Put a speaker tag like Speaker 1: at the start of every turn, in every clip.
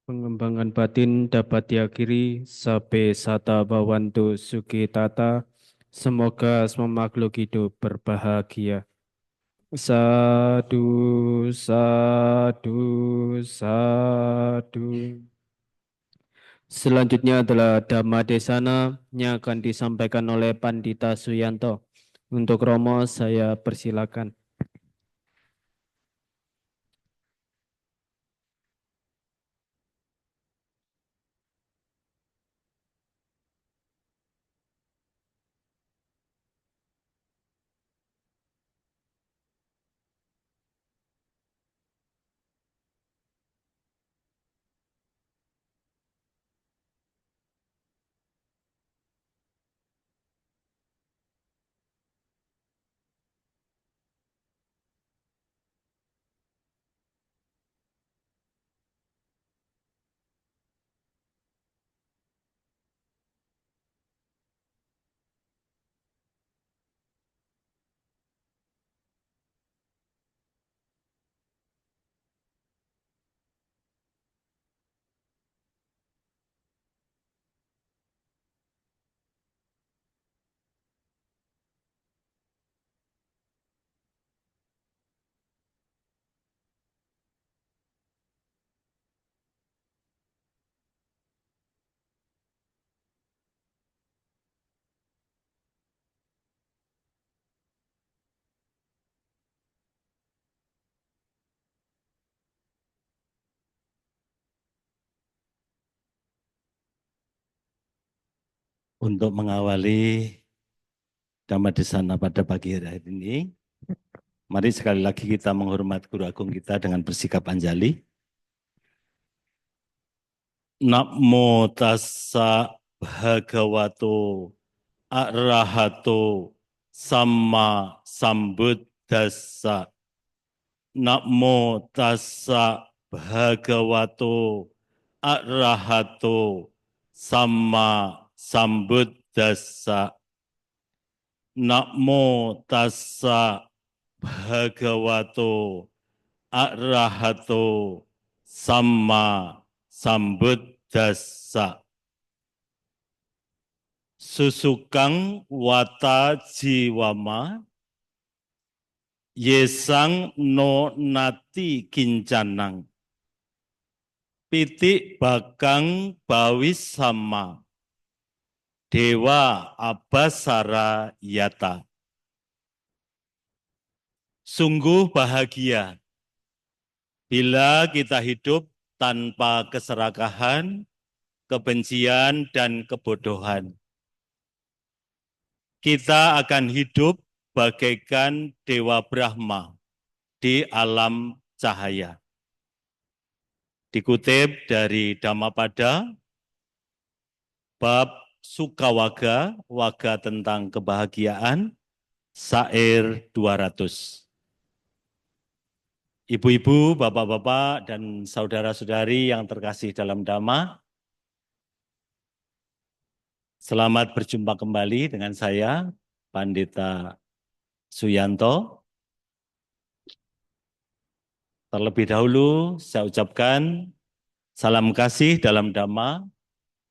Speaker 1: Pengembangan batin dapat diakhiri sabe sata bawantu suki tata. Semoga semua makhluk hidup berbahagia. Sadu, sadu, sadu. Selanjutnya adalah Dhamma Desana yang akan disampaikan oleh Pandita Suyanto. Untuk Romo saya persilakan.
Speaker 2: Untuk mengawali Dhammadesana pada pagi hari ini, mari sekali lagi kita menghormat Guru Agung kita dengan bersikap anjali. Namo tassa bhagavato arahato samma sambuddhassa. Namo tassa bhagavato arahato samma sambuddhassa. Namo tassa bhagavato arahato samma sambuddhassa. Susukang wata jiwama yesang no nati kincanang pitik bakang bawis sama dewa abasara yata. Sungguh bahagia bila kita hidup tanpa keserakahan, kebencian, dan kebodohan. Kita akan hidup bagaikan Dewa Brahma di alam cahaya. Dikutip dari Dhammapada, bab Sukawaga, waga tentang kebahagiaan, syair 200. Ibu-ibu, bapak-bapak, dan saudara-saudari yang terkasih dalam Dhamma, selamat berjumpa kembali dengan saya, Pandita Suyanto. Terlebih dahulu saya ucapkan salam kasih dalam Dhamma,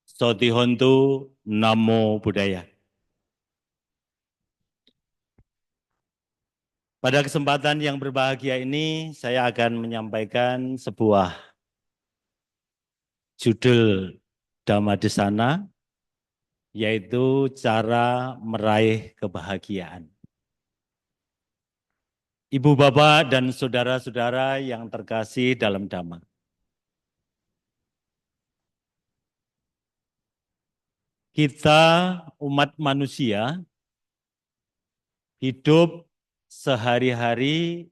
Speaker 2: Sotihontu Namo Buddhaya. Pada kesempatan yang berbahagia ini, saya akan menyampaikan sebuah judul Dhammadesana, yaitu cara meraih kebahagiaan. Ibu, bapak, dan saudara-saudara yang terkasih dalam Dhamma. Kita umat manusia hidup sehari-hari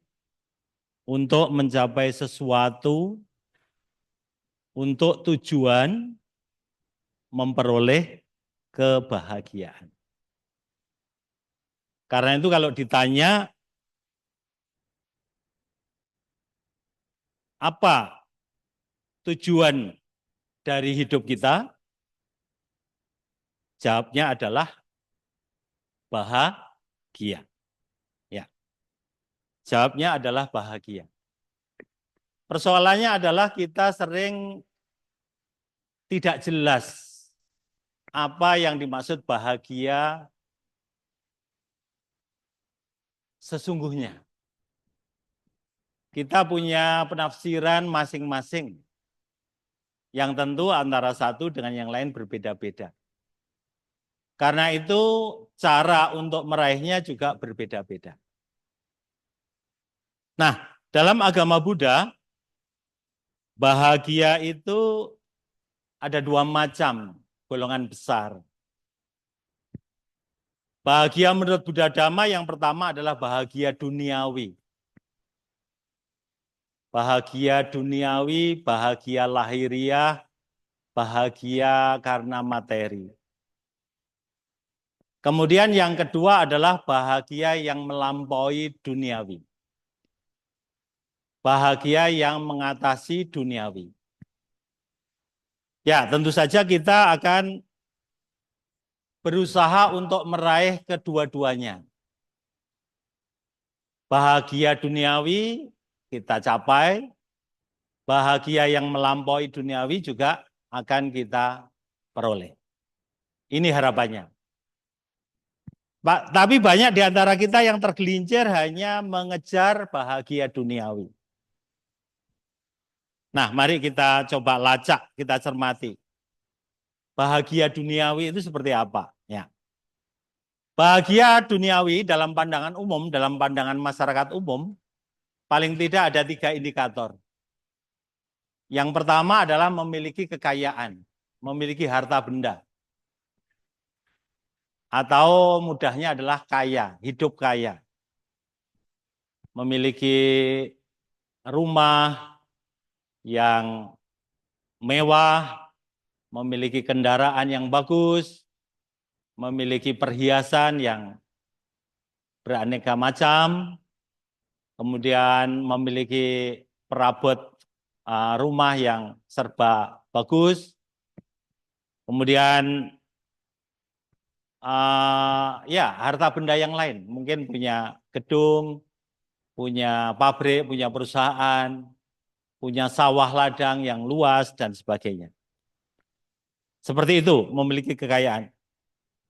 Speaker 2: untuk mencapai sesuatu, untuk tujuan memperoleh kebahagiaan. Karena itu kalau ditanya apa tujuan dari hidup kita, jawabnya adalah bahagia. Ya. Jawabnya adalah bahagia. Persoalannya adalah kita sering tidak jelas apa yang dimaksud bahagia sesungguhnya. Kita punya penafsiran masing-masing yang tentu antara satu dengan yang lain berbeda-beda. Karena itu cara untuk meraihnya juga berbeda-beda. Nah, dalam agama Buddha, bahagia itu ada dua macam golongan besar. Bahagia menurut Buddha Dhamma yang pertama adalah bahagia duniawi. Bahagia duniawi, bahagia lahiriah, bahagia karena materi. Kemudian yang kedua adalah bahagia yang melampaui duniawi. Bahagia yang mengatasi duniawi. Ya, tentu saja kita akan berusaha untuk meraih kedua-duanya. Bahagia duniawi kita capai, bahagia yang melampaui duniawi juga akan kita peroleh. Ini harapannya. Tapi banyak di antara kita yang tergelincir hanya mengejar bahagia duniawi. Nah, mari kita coba lacak, kita cermati. Bahagia duniawi itu seperti apa? Ya. Bahagia duniawi dalam pandangan umum, dalam pandangan masyarakat umum, paling tidak ada 3 indikator. Yang pertama adalah memiliki kekayaan, memiliki harta benda. Atau mudahnya adalah kaya, hidup kaya. Memiliki rumah yang mewah, memiliki kendaraan yang bagus, memiliki perhiasan yang beraneka macam, kemudian memiliki perabot rumah yang serba bagus, kemudian ya harta benda yang lain, mungkin punya gedung, punya pabrik, punya perusahaan, punya sawah ladang yang luas dan sebagainya. Seperti itu, memiliki kekayaan.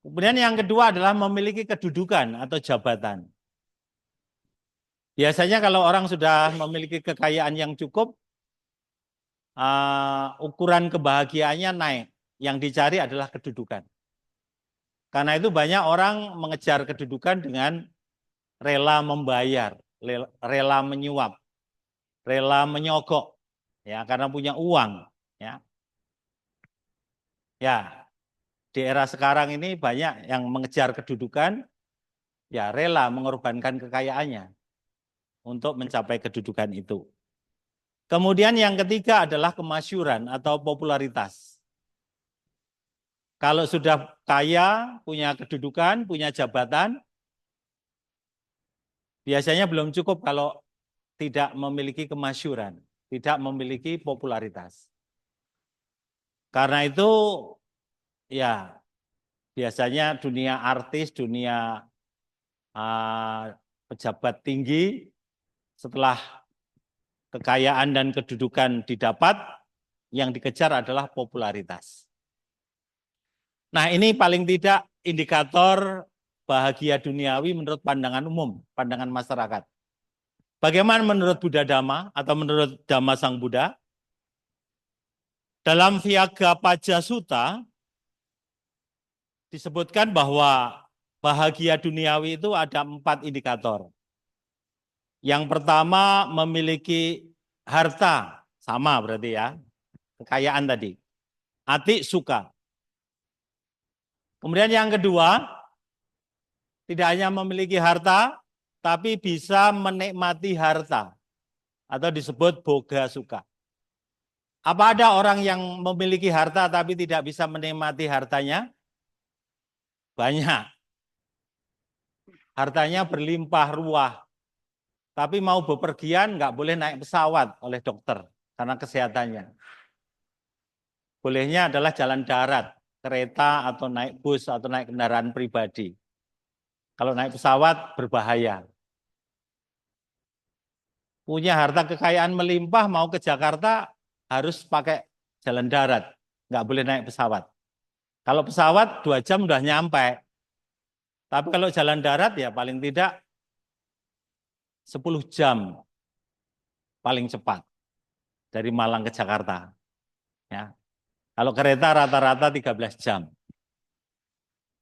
Speaker 2: Kemudian yang kedua adalah memiliki kedudukan atau jabatan. Biasanya kalau orang sudah memiliki kekayaan yang cukup, ukuran kebahagiaannya naik. Yang dicari adalah kedudukan. Karena itu banyak orang mengejar kedudukan dengan rela membayar, rela menyuap, rela menyogok, ya karena punya uang, ya. Ya, di era sekarang ini banyak yang mengejar kedudukan, ya rela mengorbankan kekayaannya untuk mencapai kedudukan itu. Kemudian yang ketiga adalah kemasyhuran atau popularitas. Kalau sudah kaya, punya kedudukan, punya jabatan, biasanya belum cukup kalau tidak memiliki kemasyhuran, tidak memiliki popularitas. Karena itu, ya biasanya dunia artis, dunia pejabat tinggi, setelah kekayaan dan kedudukan didapat, yang dikejar adalah popularitas. Nah, ini paling tidak indikator bahagia duniawi menurut pandangan umum, pandangan masyarakat. Bagaimana menurut Buddha Dhamma atau menurut Dhamma Sang Buddha? Dalam Vyaggapaja Sutta disebutkan bahwa bahagia duniawi itu ada 4 indikator. Yang pertama memiliki harta, sama berarti ya, kekayaan tadi. Ati suka. Kemudian yang kedua, tidak hanya memiliki harta, tapi bisa menikmati harta. Atau disebut boga suka. Apa ada orang yang memiliki harta tapi tidak bisa menikmati hartanya? Banyak. Hartanya berlimpah ruah. Tapi mau bepergian nggak boleh naik pesawat oleh dokter karena kesehatannya. Bolehnya adalah jalan darat, kereta atau naik bus atau naik kendaraan pribadi. Kalau naik pesawat berbahaya. Punya harta kekayaan melimpah mau ke Jakarta harus pakai jalan darat. nggak boleh naik pesawat. Kalau pesawat 2 jam udah nyampe. Tapi kalau jalan darat ya paling tidak 10 jam paling cepat dari Malang ke Jakarta. Ya. Kalau kereta rata-rata 13 jam.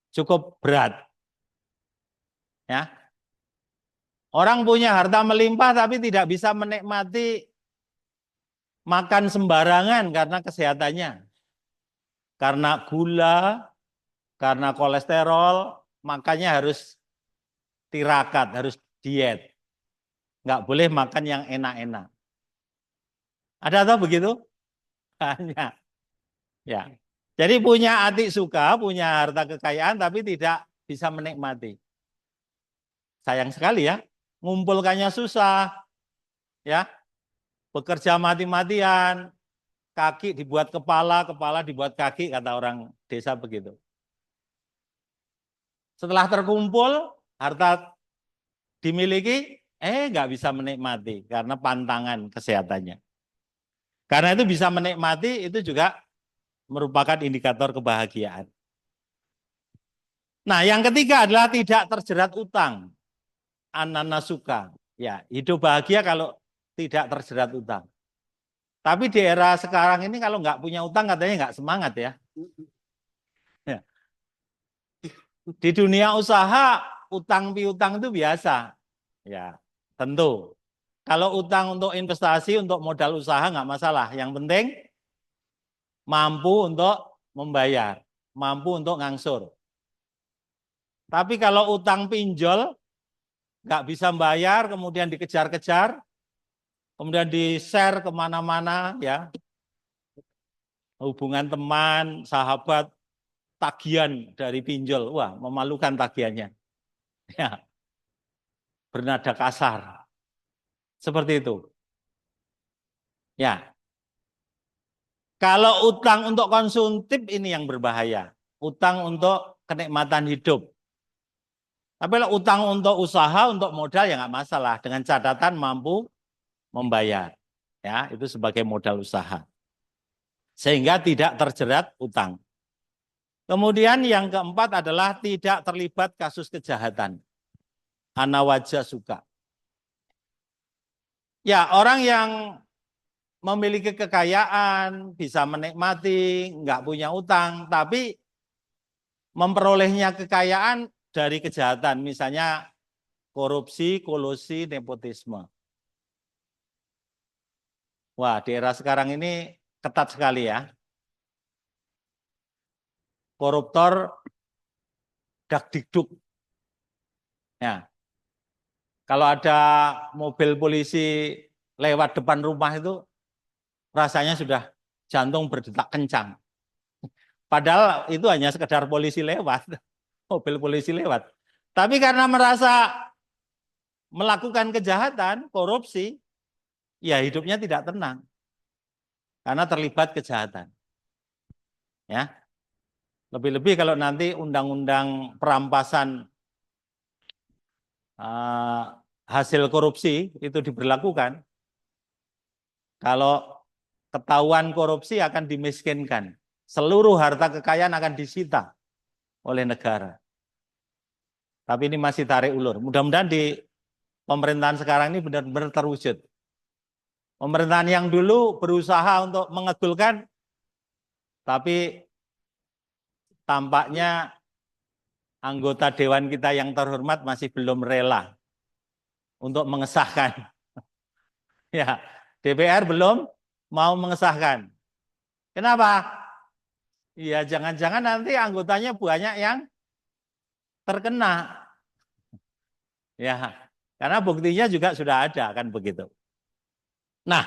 Speaker 2: Cukup berat. Ya. Orang punya harta melimpah tapi tidak bisa menikmati makan sembarangan karena kesehatannya. Karena gula, karena kolesterol, makanya harus tirakat, harus diet. Nggak boleh makan yang enak-enak. Ada atau begitu? Banyak. Ya. Jadi punya atik suka, punya harta kekayaan, tapi tidak bisa menikmati. Sayang sekali ya, ngumpulkannya susah, ya, bekerja mati-matian, kaki dibuat kepala, kepala dibuat kaki, kata orang desa begitu. Setelah terkumpul, harta dimiliki, nggak bisa menikmati karena pantangan kesehatannya. Karena itu bisa menikmati itu juga merupakan indikator kebahagiaan. Nah, yang ketiga adalah tidak terjerat utang. Ananasuka. Ya, hidup bahagia kalau tidak terjerat utang. Tapi di era sekarang ini kalau nggak punya utang katanya nggak semangat ya. Ya. Di dunia usaha utang piutang itu biasa. Ya, tentu. Kalau utang untuk investasi, untuk modal usaha nggak masalah. Yang penting mampu untuk membayar, mampu untuk ngangsur. Tapi kalau utang pinjol, nggak bisa bayar, kemudian dikejar-kejar, kemudian di-share kemana-mana, ya, hubungan teman, sahabat, tagihan dari pinjol, wah memalukan tagihannya, ya, bernada kasar, seperti itu, ya. Kalau utang untuk konsumtif ini yang berbahaya, utang untuk kenikmatan hidup. Tapi kalau utang untuk usaha, untuk modal ya nggak masalah, dengan catatan mampu membayar, ya, itu sebagai modal usaha. Sehingga tidak terjerat utang. Kemudian yang keempat adalah tidak terlibat kasus kejahatan. Anawaja suka. Ya, orang yang memiliki kekayaan, bisa menikmati, nggak punya utang, tapi memperolehnya kekayaan dari kejahatan, misalnya korupsi, kolusi, nepotisme. Wah, di era sekarang ini ketat sekali ya. Koruptor dakdikduk. Ya. Kalau ada mobil polisi lewat depan rumah itu rasanya sudah jantung berdetak kencang. Padahal itu hanya sekedar polisi lewat, mobil polisi lewat. Tapi karena merasa melakukan kejahatan, korupsi, ya hidupnya tidak tenang. Karena terlibat kejahatan. Ya. Lebih-lebih kalau nanti undang-undang perampasan hasil korupsi itu diberlakukan, kalau ketahuan korupsi akan dimiskinkan. Seluruh harta kekayaan akan disita oleh negara. Tapi ini masih tarik ulur. Mudah-mudahan di pemerintahan sekarang ini benar-benar terwujud. Pemerintahan yang dulu berusaha untuk mengegulkan, tapi tampaknya anggota dewan kita yang terhormat masih belum rela untuk mengesahkan. Ya, DPR belum mau mengesahkan. Kenapa? Ya, jangan-jangan nanti anggotanya banyak yang terkena. Ya, karena buktinya juga sudah ada kan begitu. Nah,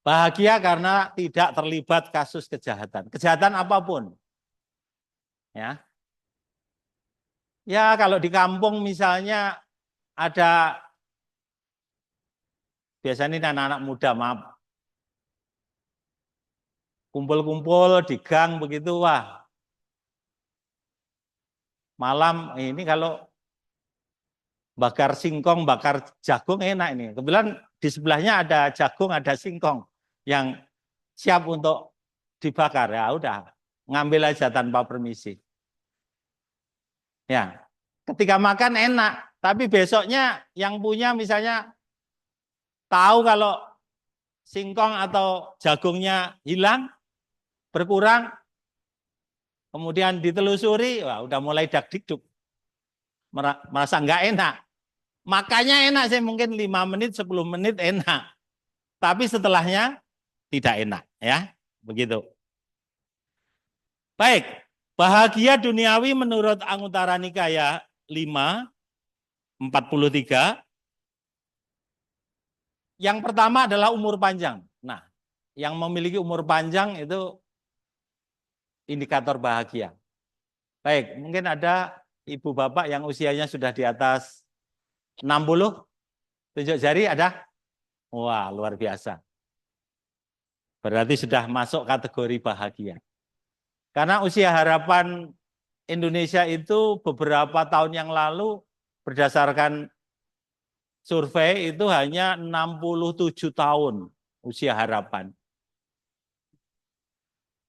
Speaker 2: bahagia karena tidak terlibat kasus kejahatan. Kejahatan apapun. Ya. Ya, kalau di kampung misalnya ada, biasanya ini anak-anak muda, maaf, kumpul-kumpul di gang begitu, wah, malam ini kalau bakar singkong, bakar jagung enak ini. Kebetulan di sebelahnya ada jagung, ada singkong yang siap untuk dibakar, ya udah ngambil aja tanpa permisi. Ya, ketika makan enak, tapi besoknya yang punya misalnya tahu kalau singkong atau jagungnya hilang, berkurang, kemudian ditelusuri, wah udah mulai dak-dikduk, merasa nggak enak. Makanya enak sih mungkin 5 menit, 10 menit enak. Tapi setelahnya tidak enak, ya. Begitu. Baik, bahagia duniawi menurut Anguttara Nikaya 5:43. Yang pertama adalah umur panjang. Nah, yang memiliki umur panjang itu indikator bahagia. Baik, mungkin ada ibu bapak yang usianya sudah di atas 60, tunjuk jari ada? Wah, luar biasa. Berarti sudah masuk kategori bahagia. Karena usia harapan Indonesia itu beberapa tahun yang lalu berdasarkan survei itu hanya 67 tahun usia harapan.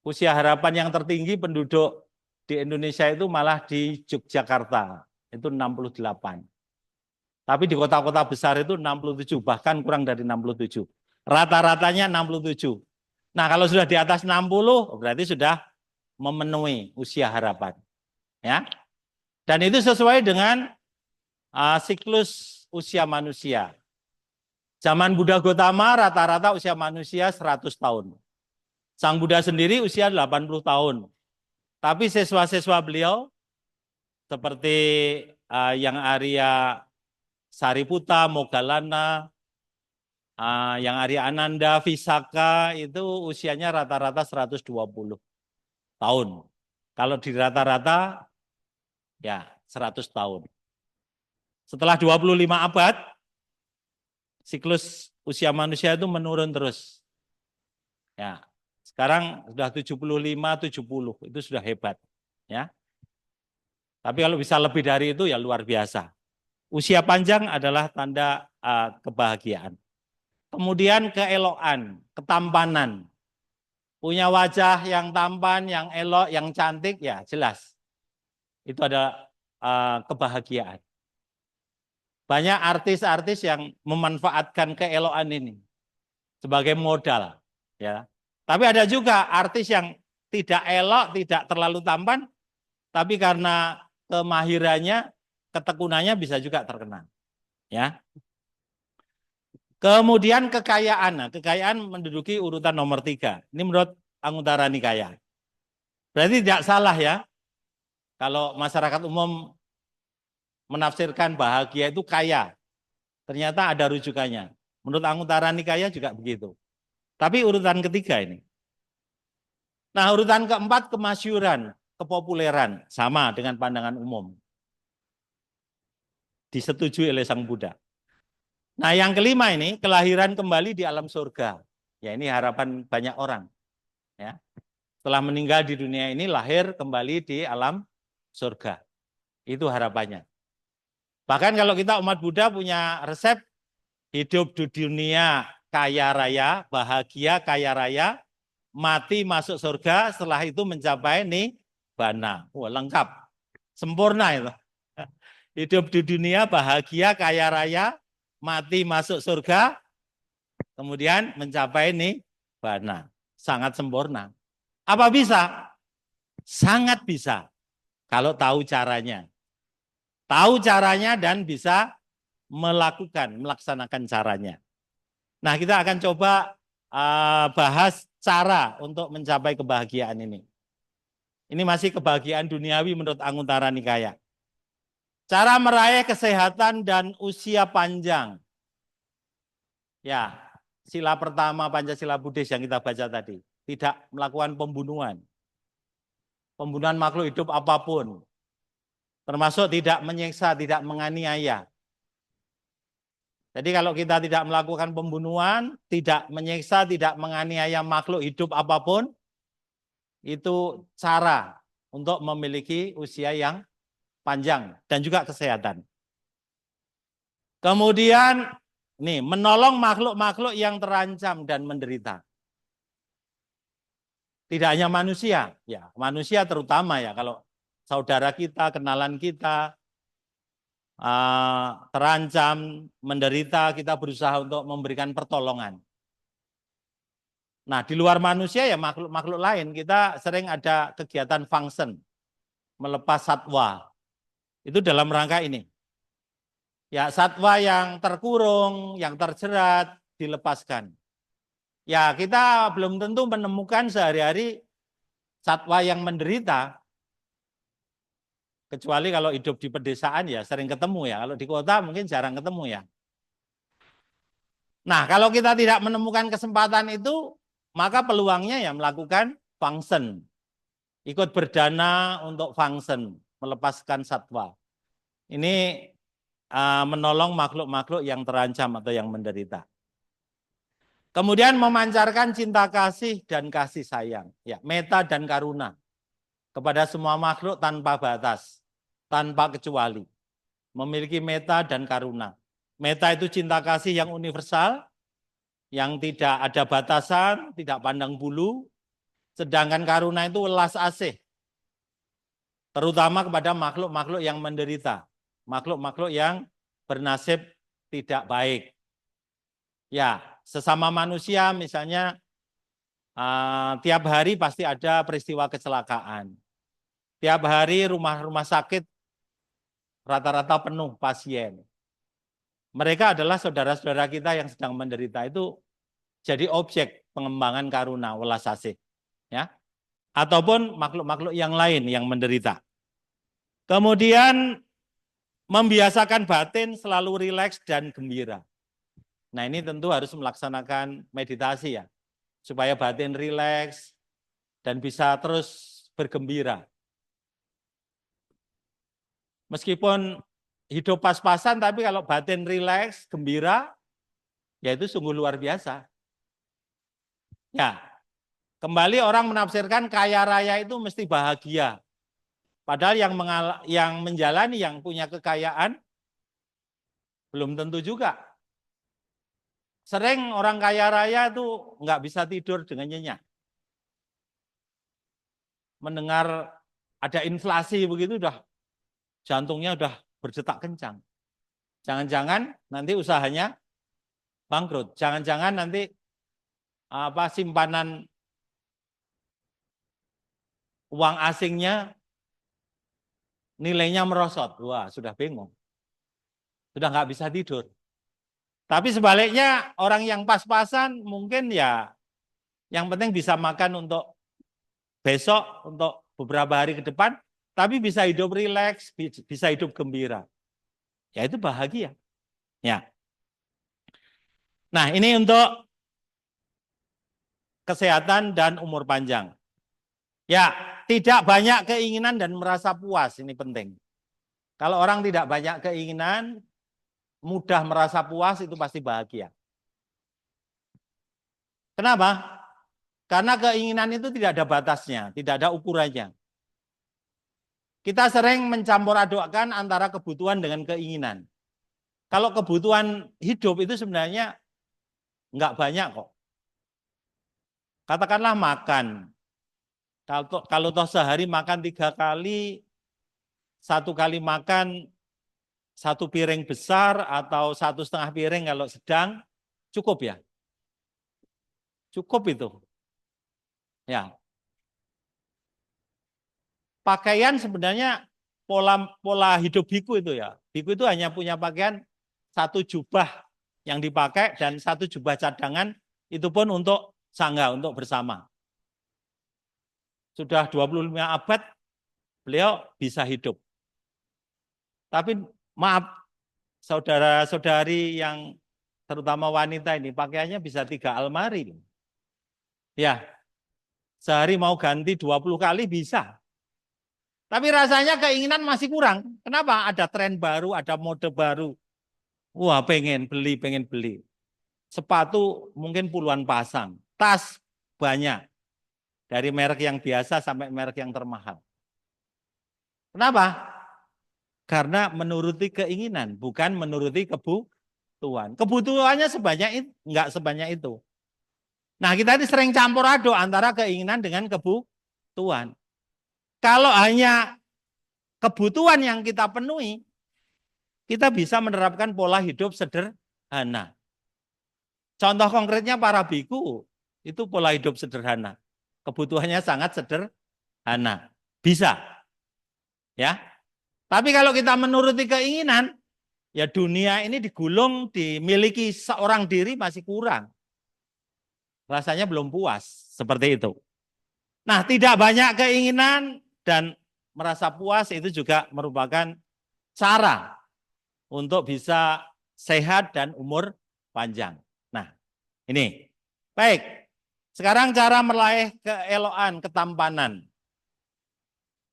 Speaker 2: Usia harapan yang tertinggi penduduk di Indonesia itu malah di Yogyakarta, itu 68. Tapi di kota-kota besar itu 67, bahkan kurang dari 67. Rata-ratanya 67. Nah, kalau sudah di atas 60, berarti sudah memenuhi usia harapan. Ya. Dan itu sesuai dengan siklus usia manusia. Zaman Buddha Gotama rata-rata usia manusia 100 tahun. Sang Buddha sendiri usia 80 tahun. Tapi siswa-siswa beliau seperti yang Arya Sariputta, Moggallana, yang Arya Ananda, Visakha itu usianya rata-rata 120 tahun. Kalau di rata-rata ya 100 tahun. Setelah 25 abad, siklus usia manusia itu menurun terus. Ya, sekarang sudah 75, 70, itu sudah hebat. Ya. Tapi kalau bisa lebih dari itu ya luar biasa. Usia panjang adalah tanda kebahagiaan. Kemudian keelokan, ketampanan. Punya wajah yang tampan, yang elok, yang cantik, ya jelas. Itu ada kebahagiaan. Banyak artis-artis yang memanfaatkan keelokan ini sebagai modal. Ya. Tapi ada juga artis yang tidak elok, tidak terlalu tampan, tapi karena kemahirannya, ketekunannya bisa juga terkenal. Ya. Kemudian kekayaan. Nah, kekayaan menduduki urutan nomor 3. Ini menurut Anguttara Nikaya. Berarti tidak salah ya, kalau masyarakat umum menafsirkan bahagia itu kaya. Ternyata ada rujukannya. Menurut Anguttara Nikaya juga begitu. Tapi urutan ketiga ini. Nah, urutan keempat kemasyhuran, kepopuleran. Sama dengan pandangan umum. Disetujui oleh Sang Buddha. Nah, yang kelima ini kelahiran kembali di alam surga. Ya, ini harapan banyak orang. Ya. Setelah meninggal di dunia ini lahir kembali di alam surga. Itu harapannya. Bahkan kalau kita umat Buddha punya resep hidup di dunia kaya raya, bahagia kaya raya, mati masuk surga, setelah itu mencapai nibbana. Wah, lengkap. Sempurna itu. Hidup di dunia bahagia kaya raya, mati masuk surga, kemudian mencapai nibbana. Sangat sempurna. Apa bisa? Sangat bisa. Kalau tahu caranya. Tahu caranya dan bisa melaksanakan caranya. Nah, kita akan coba bahas cara untuk mencapai kebahagiaan ini. Ini masih kebahagiaan duniawi menurut Anguttara Nikaya. Cara meraih kesehatan dan usia panjang. Ya, sila pertama Pancasila Buddhis yang kita baca tadi. Tidak melakukan pembunuhan. Pembunuhan makhluk hidup apapun. Termasuk tidak menyiksa, tidak menganiaya. Jadi kalau kita tidak melakukan pembunuhan, tidak menyiksa, tidak menganiaya makhluk hidup apapun, itu cara untuk memiliki usia yang panjang dan juga kesehatan. Kemudian nih, menolong makhluk-makhluk yang terancam dan menderita. Tidak hanya manusia, ya manusia terutama ya, kalau saudara kita, kenalan kita terancam, menderita, kita berusaha untuk memberikan pertolongan. Nah, di luar manusia ya makhluk-makhluk lain, kita sering ada kegiatan function, melepas satwa. Itu dalam rangka ini. Ya, satwa yang terkurung, yang terjerat, dilepaskan. Ya, kita belum tentu menemukan sehari-hari satwa yang menderita, kecuali kalau hidup di pedesaan ya sering ketemu ya, kalau di kota mungkin jarang ketemu ya. Nah, kalau kita tidak menemukan kesempatan itu, maka peluangnya ya melakukan function. Ikut berdana untuk function, melepaskan satwa. Ini menolong makhluk-makhluk yang terancam atau yang menderita. Kemudian memancarkan cinta kasih dan kasih sayang, ya, meta dan karuna kepada semua makhluk tanpa batas, tanpa kecuali. Memiliki meta dan karuna. Meta itu cinta kasih yang universal, yang tidak ada batasan, tidak pandang bulu. Sedangkan karuna itu welas asih, terutama kepada makhluk-makhluk yang menderita, makhluk-makhluk yang bernasib tidak baik. Ya, sesama manusia misalnya tiap hari pasti ada peristiwa kecelakaan. Tiap hari rumah-rumah sakit rata-rata penuh pasien. Mereka adalah saudara-saudara kita yang sedang menderita, itu jadi objek pengembangan karuna welas asih, ya. Ataupun makhluk-makhluk yang lain yang menderita. Kemudian membiasakan batin selalu rileks dan gembira. Nah, ini tentu harus melaksanakan meditasi ya, supaya batin rileks dan bisa terus bergembira. Meskipun hidup pas-pasan, tapi kalau batin rileks, gembira, ya itu sungguh luar biasa. Ya, kembali orang menafsirkan kaya raya itu mesti bahagia. Padahal yang menjalani, yang punya kekayaan, belum tentu juga. Sering orang kaya raya itu nggak bisa tidur dengan nyenyak. Mendengar ada inflasi begitu jantungnya udah berdetak kencang. Jangan-jangan nanti usahanya bangkrut. Jangan-jangan nanti simpanan uang asingnya nilainya merosot. Wah, sudah bingung. Sudah nggak bisa tidur. Tapi sebaliknya orang yang pas-pasan mungkin ya yang penting bisa makan untuk besok, untuk beberapa hari ke depan, tapi bisa hidup rileks, bisa hidup gembira. Ya itu bahagia. Ya. Nah, ini untuk kesehatan dan umur panjang. Ya, tidak banyak keinginan dan merasa puas, ini penting. Kalau orang tidak banyak keinginan, mudah merasa puas, itu pasti bahagia. Kenapa? Karena keinginan itu tidak ada batasnya, tidak ada ukurannya. Kita sering mencampur adukkan antara kebutuhan dengan keinginan. Kalau kebutuhan hidup itu sebenarnya nggak banyak kok. Katakanlah makan. Kalau toh sehari makan 3 kali, 1 kali makan 1 piring besar atau 1,5 piring kalau sedang, cukup ya? Cukup itu. Ya. Pakaian sebenarnya pola hidup biku itu ya. Biku itu hanya punya pakaian 1 jubah yang dipakai dan 1 jubah cadangan, itu pun untuk sangga, untuk bersama. Sudah 25 abad beliau bisa hidup. Tapi maaf, saudara-saudari yang terutama wanita ini pakaiannya bisa 3 almari. Ya, sehari mau ganti 20 kali bisa. Tapi rasanya keinginan masih kurang. Kenapa? Ada tren baru, ada mode baru. Wah, pengen beli. Sepatu mungkin puluhan pasang. Tas banyak. Dari merek yang biasa sampai merek yang termahal. Kenapa? Karena menuruti keinginan, bukan menuruti kebutuhan. Kebutuhannya enggak sebanyak itu. Nah, kita ini sering campur aduk antara keinginan dengan kebutuhan. Kalau hanya kebutuhan yang kita penuhi, kita bisa menerapkan pola hidup sederhana. Contoh konkretnya para biku, itu pola hidup sederhana. Kebutuhannya sangat sederhana. Bisa. Ya. Tapi kalau kita menuruti keinginan, ya dunia ini digulung, dimiliki seorang diri masih kurang. Rasanya belum puas, seperti itu. Nah, tidak banyak keinginan dan merasa puas itu juga merupakan cara untuk bisa sehat dan umur panjang. Nah, ini. Baik, sekarang cara meraih keelokan, ketampanan.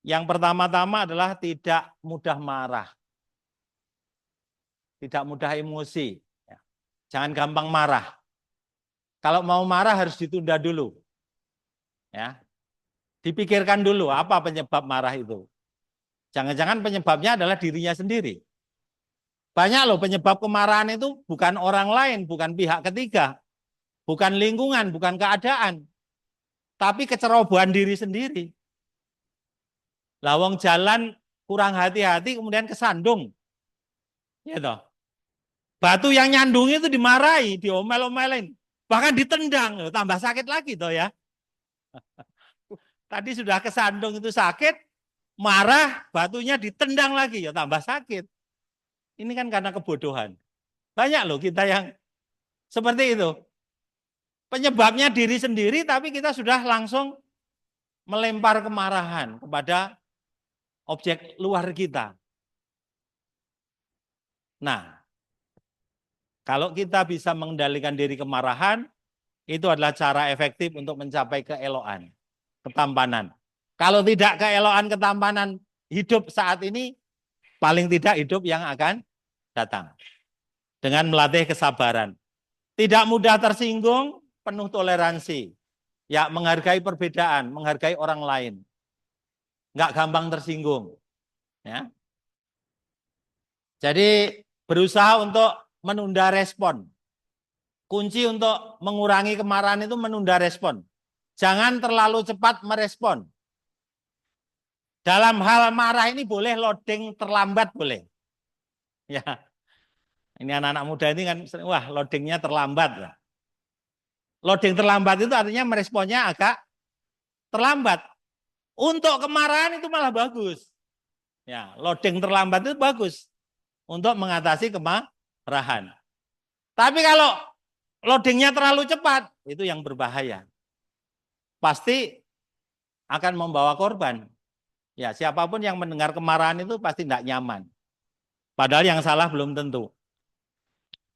Speaker 2: Yang pertama-tama adalah tidak mudah marah. Tidak mudah emosi. Jangan gampang marah. Kalau mau marah harus ditunda dulu. Ya. Dipikirkan dulu apa penyebab marah itu. Jangan-jangan penyebabnya adalah dirinya sendiri. Banyak loh penyebab kemarahan itu bukan orang lain, bukan pihak ketiga, bukan lingkungan, bukan keadaan, tapi kecerobohan diri sendiri. Lawang jalan kurang hati-hati kemudian kesandung. Ya toh. Batu yang nyandung itu dimarahi, diomel-omelin, bahkan ditendang, tambah sakit lagi toh ya. Tadi sudah kesandung itu sakit, marah, batunya ditendang lagi, ya tambah sakit. Ini kan karena kebodohan. Banyak loh kita yang seperti itu. Penyebabnya diri sendiri, tapi kita sudah langsung melempar kemarahan kepada objek luar kita. Nah, kalau kita bisa mengendalikan diri kemarahan, itu adalah cara efektif untuk mencapai keelokan, ketampanan. Kalau tidak keelokan, ketampanan hidup saat ini, paling tidak hidup yang akan datang. Dengan melatih kesabaran. Tidak mudah tersinggung, penuh toleransi. Ya, menghargai perbedaan, menghargai orang lain. Enggak gampang tersinggung. Ya. Jadi berusaha untuk menunda respon. Kunci untuk mengurangi kemarahan itu menunda respon. Jangan terlalu cepat merespon. Dalam hal marah ini boleh loading terlambat boleh. Ya, ini anak-anak muda ini kan, wah loadingnya terlambat. Loading terlambat itu artinya meresponnya agak terlambat. Untuk kemarahan itu malah bagus. Ya, loading terlambat itu bagus untuk mengatasi kemarahan. Tapi kalau loadingnya terlalu cepat, itu yang berbahaya. Pasti akan membawa korban. Ya, siapapun yang mendengar kemarahan itu pasti tidak nyaman. Padahal yang salah belum tentu.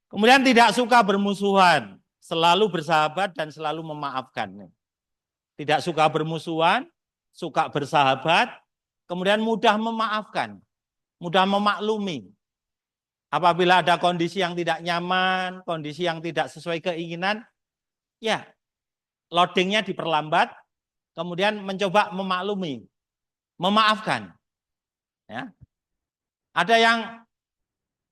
Speaker 2: Kemudian tidak suka bermusuhan, selalu bersahabat dan selalu memaafkan. Tidak suka bermusuhan, suka bersahabat, kemudian mudah memaafkan, mudah memaklumi. Apabila ada kondisi yang tidak nyaman, kondisi yang tidak sesuai keinginan, ya loadingnya diperlambat, kemudian mencoba memaklumi, memaafkan. Ya. Ada yang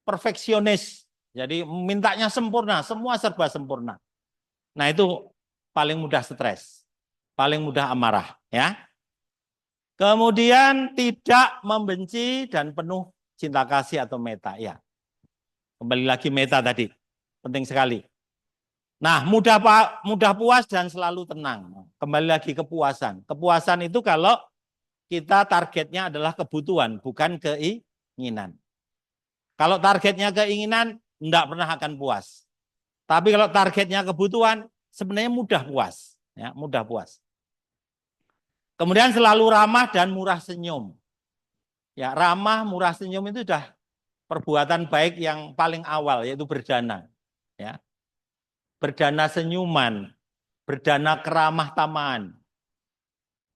Speaker 2: perfeksionis, jadi mintanya sempurna, semua serba sempurna. Nah itu paling mudah stres, paling mudah amarah. Ya. Kemudian tidak membenci dan penuh cinta kasih atau meta. Ya. Kembali lagi meta tadi, penting sekali. Nah, mudah puas dan selalu tenang. Kembali lagi kepuasan. Kepuasan itu kalau kita targetnya adalah kebutuhan, bukan keinginan. Kalau targetnya keinginan, tidak pernah akan puas. Tapi kalau targetnya kebutuhan, sebenarnya mudah puas. Ya, mudah puas. Kemudian selalu ramah dan murah senyum. Ya, ramah, murah senyum itu sudah perbuatan baik yang paling awal, yaitu berdana. Ya. Berdana senyuman, berdana keramah tamaan.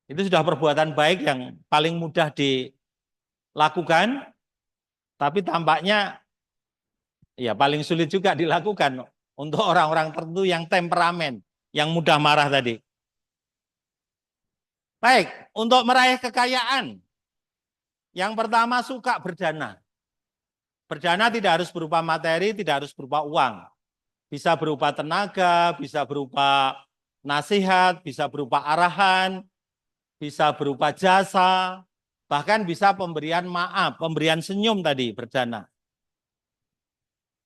Speaker 2: Itu sudah perbuatan baik yang paling mudah dilakukan, tapi tampaknya ya paling sulit juga dilakukan untuk orang-orang tertentu yang temperamen, yang mudah marah tadi. Baik, untuk meraih kekayaan, yang pertama suka berdana. Berdana tidak harus berupa materi, tidak harus berupa uang. Bisa berupa tenaga, bisa berupa nasihat, bisa berupa arahan, bisa berupa jasa, bahkan bisa pemberian maaf, pemberian senyum tadi berdana.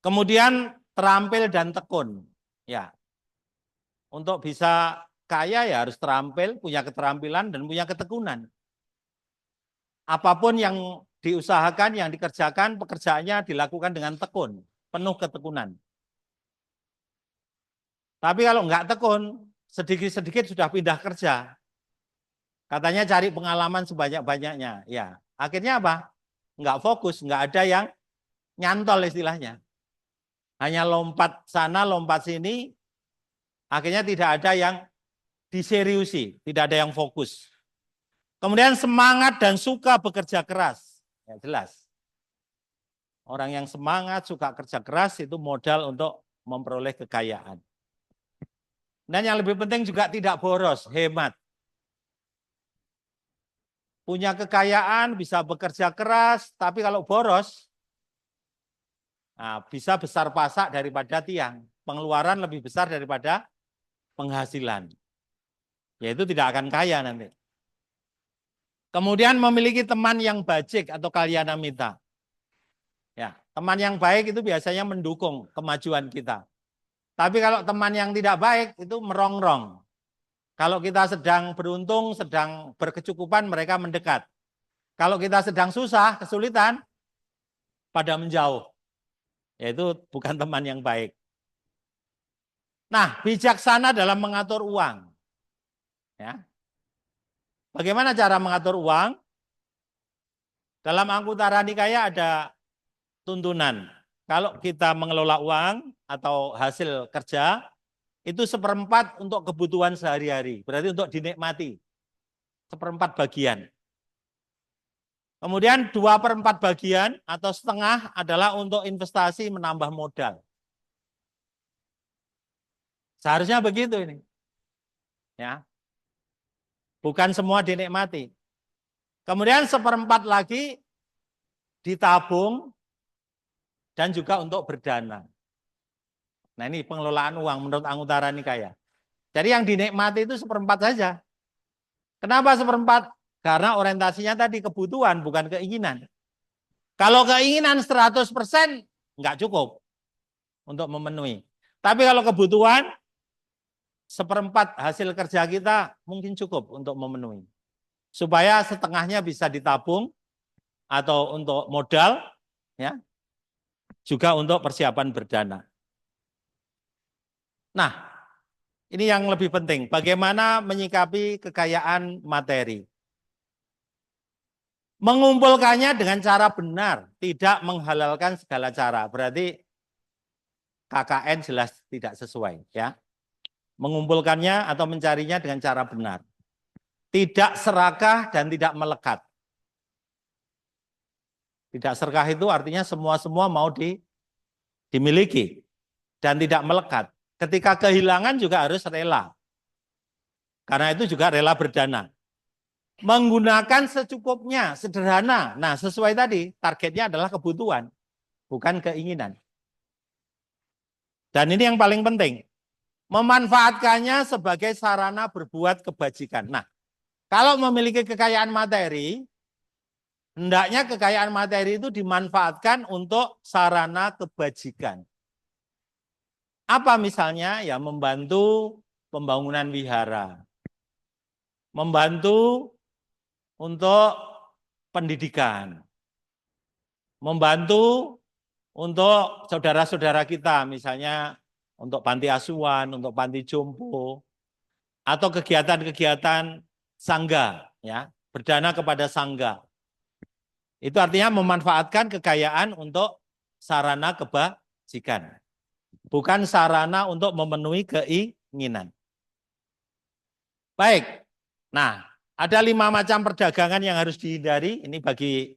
Speaker 2: Kemudian terampil dan tekun. Ya. Untuk bisa kaya ya harus terampil, punya keterampilan dan punya ketekunan. Apapun yang diusahakan, yang dikerjakan, pekerjaannya dilakukan dengan tekun, penuh ketekunan. Tapi kalau enggak tekun, sedikit-sedikit sudah pindah kerja. Katanya cari pengalaman sebanyak-banyaknya. Ya, akhirnya apa? Enggak fokus, enggak ada yang nyantol istilahnya. Hanya lompat sana, lompat sini, akhirnya tidak ada yang diseriusi, tidak ada yang fokus. Kemudian semangat dan suka bekerja keras. Ya, jelas. Orang yang semangat, suka kerja keras itu modal untuk memperoleh kekayaan. Dan yang lebih penting juga tidak boros, hemat. Punya kekayaan, bisa bekerja keras, tapi kalau boros, nah, bisa besar pasak daripada tiang. Pengeluaran lebih besar daripada penghasilan. Yaitu tidak akan kaya nanti. Kemudian memiliki teman yang bajik atau kalyana mita. Ya, teman yang baik itu biasanya mendukung kemajuan kita. Tapi kalau teman yang tidak baik itu merongrong. Kalau kita sedang beruntung, sedang berkecukupan, mereka mendekat. Kalau kita sedang susah, kesulitan, pada menjauh. Yaitu bukan teman yang baik. Nah, bijaksana dalam mengatur uang. Ya. Bagaimana cara mengatur uang? Dalam Anguttara Nikaya ada tuntunan. Kalau kita mengelola uang atau hasil kerja, itu 1/4 untuk kebutuhan sehari-hari. Berarti untuk dinikmati. 1/4 bagian. Kemudian 2/4 bagian atau setengah adalah untuk investasi menambah modal. Seharusnya begitu ini. Ya. Bukan semua dinikmati. Kemudian 1/4 lagi ditabung dan juga untuk berdana. Nah ini pengelolaan uang menurut Anguttara Nikaya. Jadi yang dinikmati itu 1/4 saja. Kenapa 1/4? Karena orientasinya tadi kebutuhan bukan keinginan. Kalau keinginan 100% nggak cukup untuk memenuhi. Tapi kalau kebutuhan 1/4 hasil kerja kita mungkin cukup untuk memenuhi. Supaya setengahnya bisa ditabung atau untuk modal, ya, juga untuk persiapan berdana. Nah, ini yang lebih penting. Bagaimana menyikapi kekayaan materi? Mengumpulkannya dengan cara benar, tidak menghalalkan segala cara. Berarti KKN jelas tidak sesuai, ya. Mengumpulkannya atau mencarinya dengan cara benar. Tidak serakah dan tidak melekat. Tidak serakah itu artinya semua mau dimiliki dan tidak melekat. Ketika kehilangan juga harus rela. Karena itu juga rela berdana. Menggunakan secukupnya, sederhana. Nah, sesuai tadi, targetnya adalah kebutuhan, bukan keinginan. Dan ini yang paling penting. Memanfaatkannya sebagai sarana berbuat kebajikan. Nah, kalau memiliki kekayaan materi, hendaknya kekayaan materi itu dimanfaatkan untuk sarana kebajikan. Apa misalnya? Ya membantu pembangunan wihara. Membantu untuk pendidikan. Membantu untuk saudara-saudara kita, misalnya untuk panti asuhan, untuk panti jompo, atau kegiatan-kegiatan sangga, ya, berdana kepada sangga. Itu artinya memanfaatkan kekayaan untuk sarana kebajikan, bukan sarana untuk memenuhi keinginan. Baik, nah ada 5 macam perdagangan yang harus dihindari, ini bagi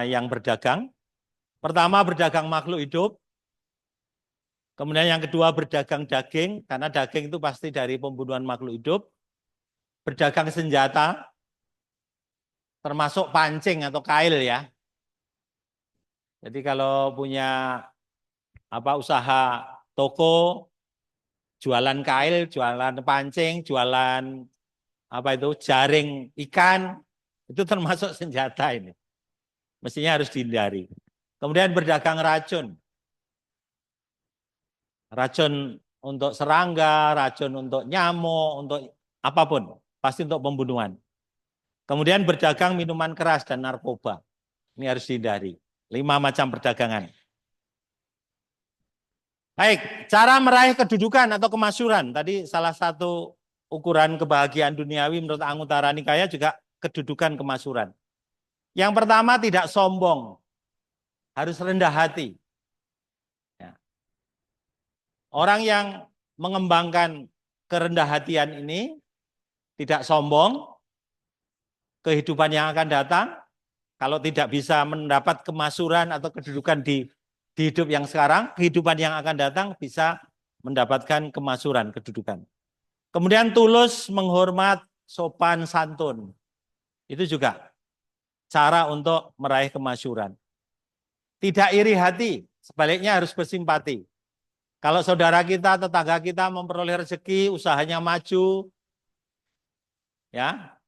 Speaker 2: yang berdagang. Pertama, berdagang makhluk hidup. Kemudian yang kedua, berdagang daging, karena daging itu pasti dari pembunuhan makhluk hidup. Berdagang senjata, termasuk pancing atau kail, ya. Jadi kalau punya usaha toko, jualan kail, jualan pancing, jualan apa itu jaring ikan, itu termasuk senjata ini. Mestinya harus dihindari. Kemudian berdagang racun. Racun untuk serangga, racun untuk nyamuk, untuk apapun. Pasti untuk pembunuhan. Kemudian berdagang minuman keras dan narkoba. Ini harus dihindari. 5 macam perdagangan. Baik, cara meraih kedudukan atau kemasyhuran. Tadi salah satu ukuran kebahagiaan duniawi menurut Anguttara Nikaya juga kedudukan kemasyhuran. Yang pertama tidak sombong. Harus rendah hati. Ya. Orang yang mengembangkan kerendah hatian ini tidak sombong, kehidupan yang akan datang, kalau tidak bisa mendapat kemasyhuran atau kedudukan di hidup yang sekarang, kehidupan yang akan datang bisa mendapatkan kemasyhuran, kedudukan. Kemudian tulus, menghormat, sopan, santun. Itu juga cara untuk meraih kemasyhuran. Tidak iri hati, sebaliknya harus bersimpati. Kalau saudara kita, tetangga kita memperoleh rezeki, usahanya maju, ya,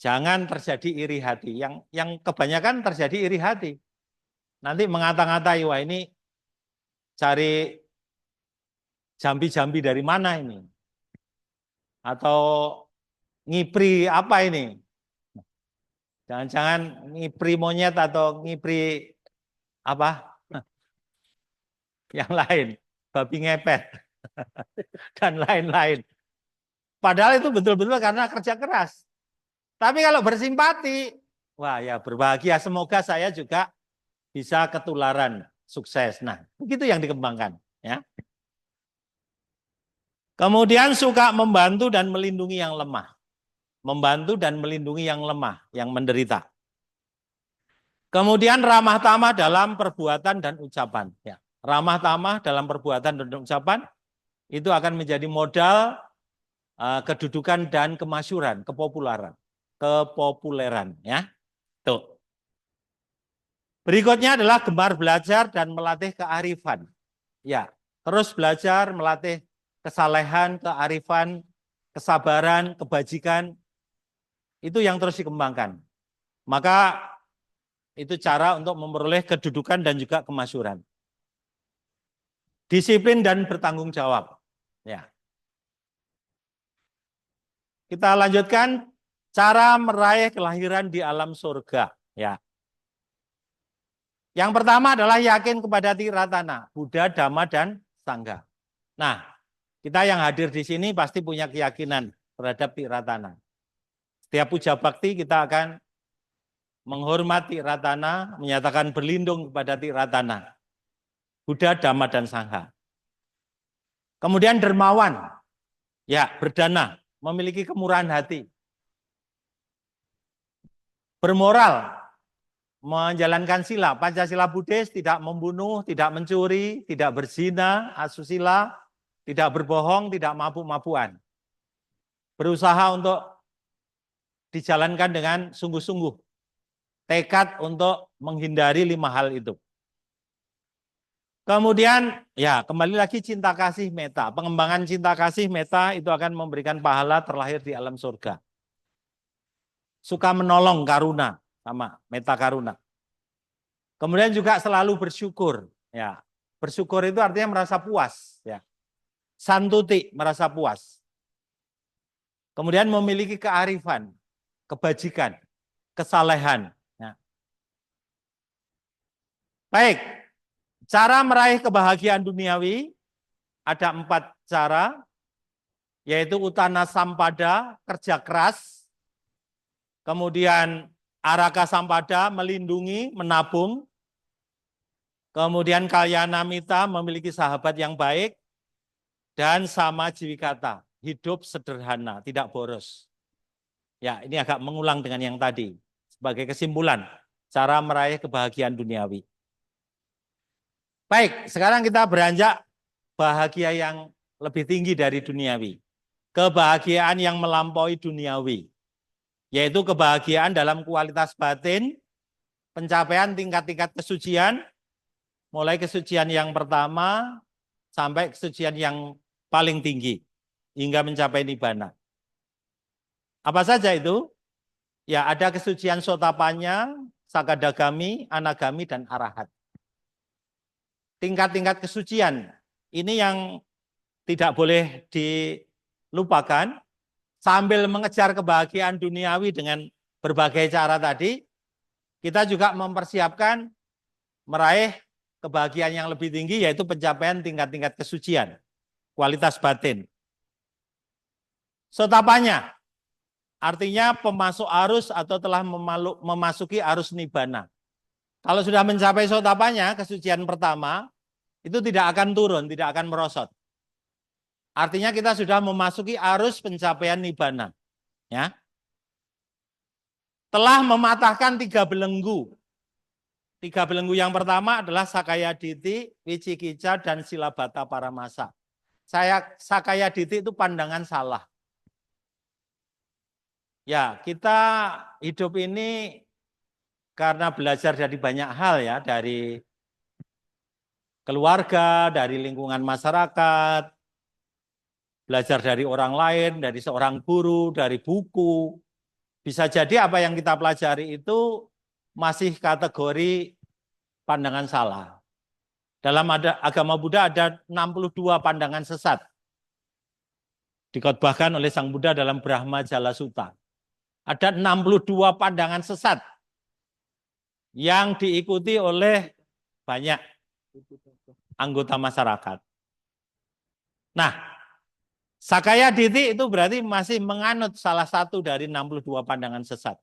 Speaker 2: jangan terjadi iri hati. Yang kebanyakan terjadi iri hati. Nanti mengata-ngatai, wah ini cari jambi-jambi dari mana ini? Atau ngipri apa ini? Jangan-jangan ngipri monyet atau ngipri apa? Yang lain, babi ngepet, dan lain-lain. Padahal itu betul-betul karena kerja keras. Tapi kalau bersimpati, wah ya berbahagia, semoga saya juga bisa ketularan sukses. Nah, begitu yang dikembangkan. Ya. Kemudian suka membantu dan melindungi yang lemah. Membantu dan melindungi yang lemah, yang menderita. Kemudian ramah tamah dalam perbuatan dan ucapan. Ya. Ramah tamah dalam perbuatan dan ucapan itu akan menjadi modal kedudukan dan kemasyhuran, kepopuleran. Ya. Tuh. Berikutnya adalah gemar belajar dan melatih kearifan. Ya, terus belajar, melatih kesalehan, kearifan, kesabaran, kebajikan. Itu yang terus dikembangkan. Maka itu cara untuk memperoleh kedudukan dan juga kemasyhuran. Disiplin dan bertanggung jawab. Ya. Kita lanjutkan cara meraih kelahiran di alam surga. Ya. Yang pertama adalah yakin kepada Tiratana, Buddha, Dhamma, dan Sangha. Nah, kita yang hadir di sini pasti punya keyakinan terhadap Tiratana. Setiap puja bakti kita akan menghormati Tiratana, menyatakan berlindung kepada Tiratana, Buddha, Dhamma, dan Sangha. Kemudian dermawan, ya berdana, memiliki kemurahan hati. Bermoral, menjalankan sila, Pancasila Buddhis, tidak membunuh, tidak mencuri, tidak berzina, asusila, tidak berbohong, tidak mabuk-mabukan. Berusaha untuk dijalankan dengan sungguh-sungguh. Tekad untuk menghindari 5 hal itu. Kemudian, ya kembali lagi cinta kasih meta. Pengembangan cinta kasih meta itu akan memberikan pahala terlahir di alam surga. Suka menolong, karuna. Sama meta karuna. Kemudian juga selalu bersyukur. Ya, bersyukur itu artinya merasa puas. Ya, santuti, merasa puas. Kemudian memiliki kearifan, kebajikan, kesalehan. Ya. Baik, cara meraih kebahagiaan duniawi ada 4 cara, yaitu utana sampada, kerja keras. Kemudian araka sampada, melindungi, menabung. Kemudian kalyana mita, memiliki sahabat yang baik. Dan sama jiwikata, hidup sederhana, tidak boros. Ya, ini agak mengulang dengan yang tadi. Sebagai kesimpulan, cara meraih kebahagiaan duniawi. Baik, sekarang kita beranjak bahagia yang lebih tinggi dari duniawi. Kebahagiaan yang melampaui duniawi. Yaitu kebahagiaan dalam kualitas batin, pencapaian tingkat-tingkat kesucian, mulai kesucian yang pertama, sampai kesucian yang paling tinggi hingga mencapai nibbana. Apa saja itu? Ya, ada kesucian sotapanya, sakadagami, anagami, dan arahat. Tingkat-tingkat kesucian ini yang tidak boleh dilupakan sambil mengejar kebahagiaan duniawi dengan berbagai cara tadi. Kita juga mempersiapkan meraih kebahagiaan yang lebih tinggi, yaitu pencapaian tingkat-tingkat kesucian, kualitas batin. Sotapanya, artinya pemasuk arus atau telah memasuki arus nibbana. Kalau sudah mencapai sotapanya, kesucian pertama, itu tidak akan turun, tidak akan merosot. Artinya kita sudah memasuki arus pencapaian nibbana. Ya. Telah mematahkan 3 belenggu. 3 belenggu yang pertama adalah Sakaya Diti, Wicikica, dan Silabata Paramasa. Sakaya Diti itu pandangan salah. Ya, kita hidup ini karena belajar dari banyak hal ya, dari keluarga, dari lingkungan masyarakat, belajar dari orang lain, dari seorang guru, dari buku. Bisa jadi apa yang kita pelajari itu masih kategori pandangan salah. Dalam agama Buddha ada 62 pandangan sesat. Dikotbahkan oleh Sang Buddha dalam Brahma Jala Sutta. Ada 62 pandangan sesat yang diikuti oleh banyak anggota masyarakat. Nah, Sakaya Diti itu berarti masih menganut salah satu dari 62 pandangan sesat.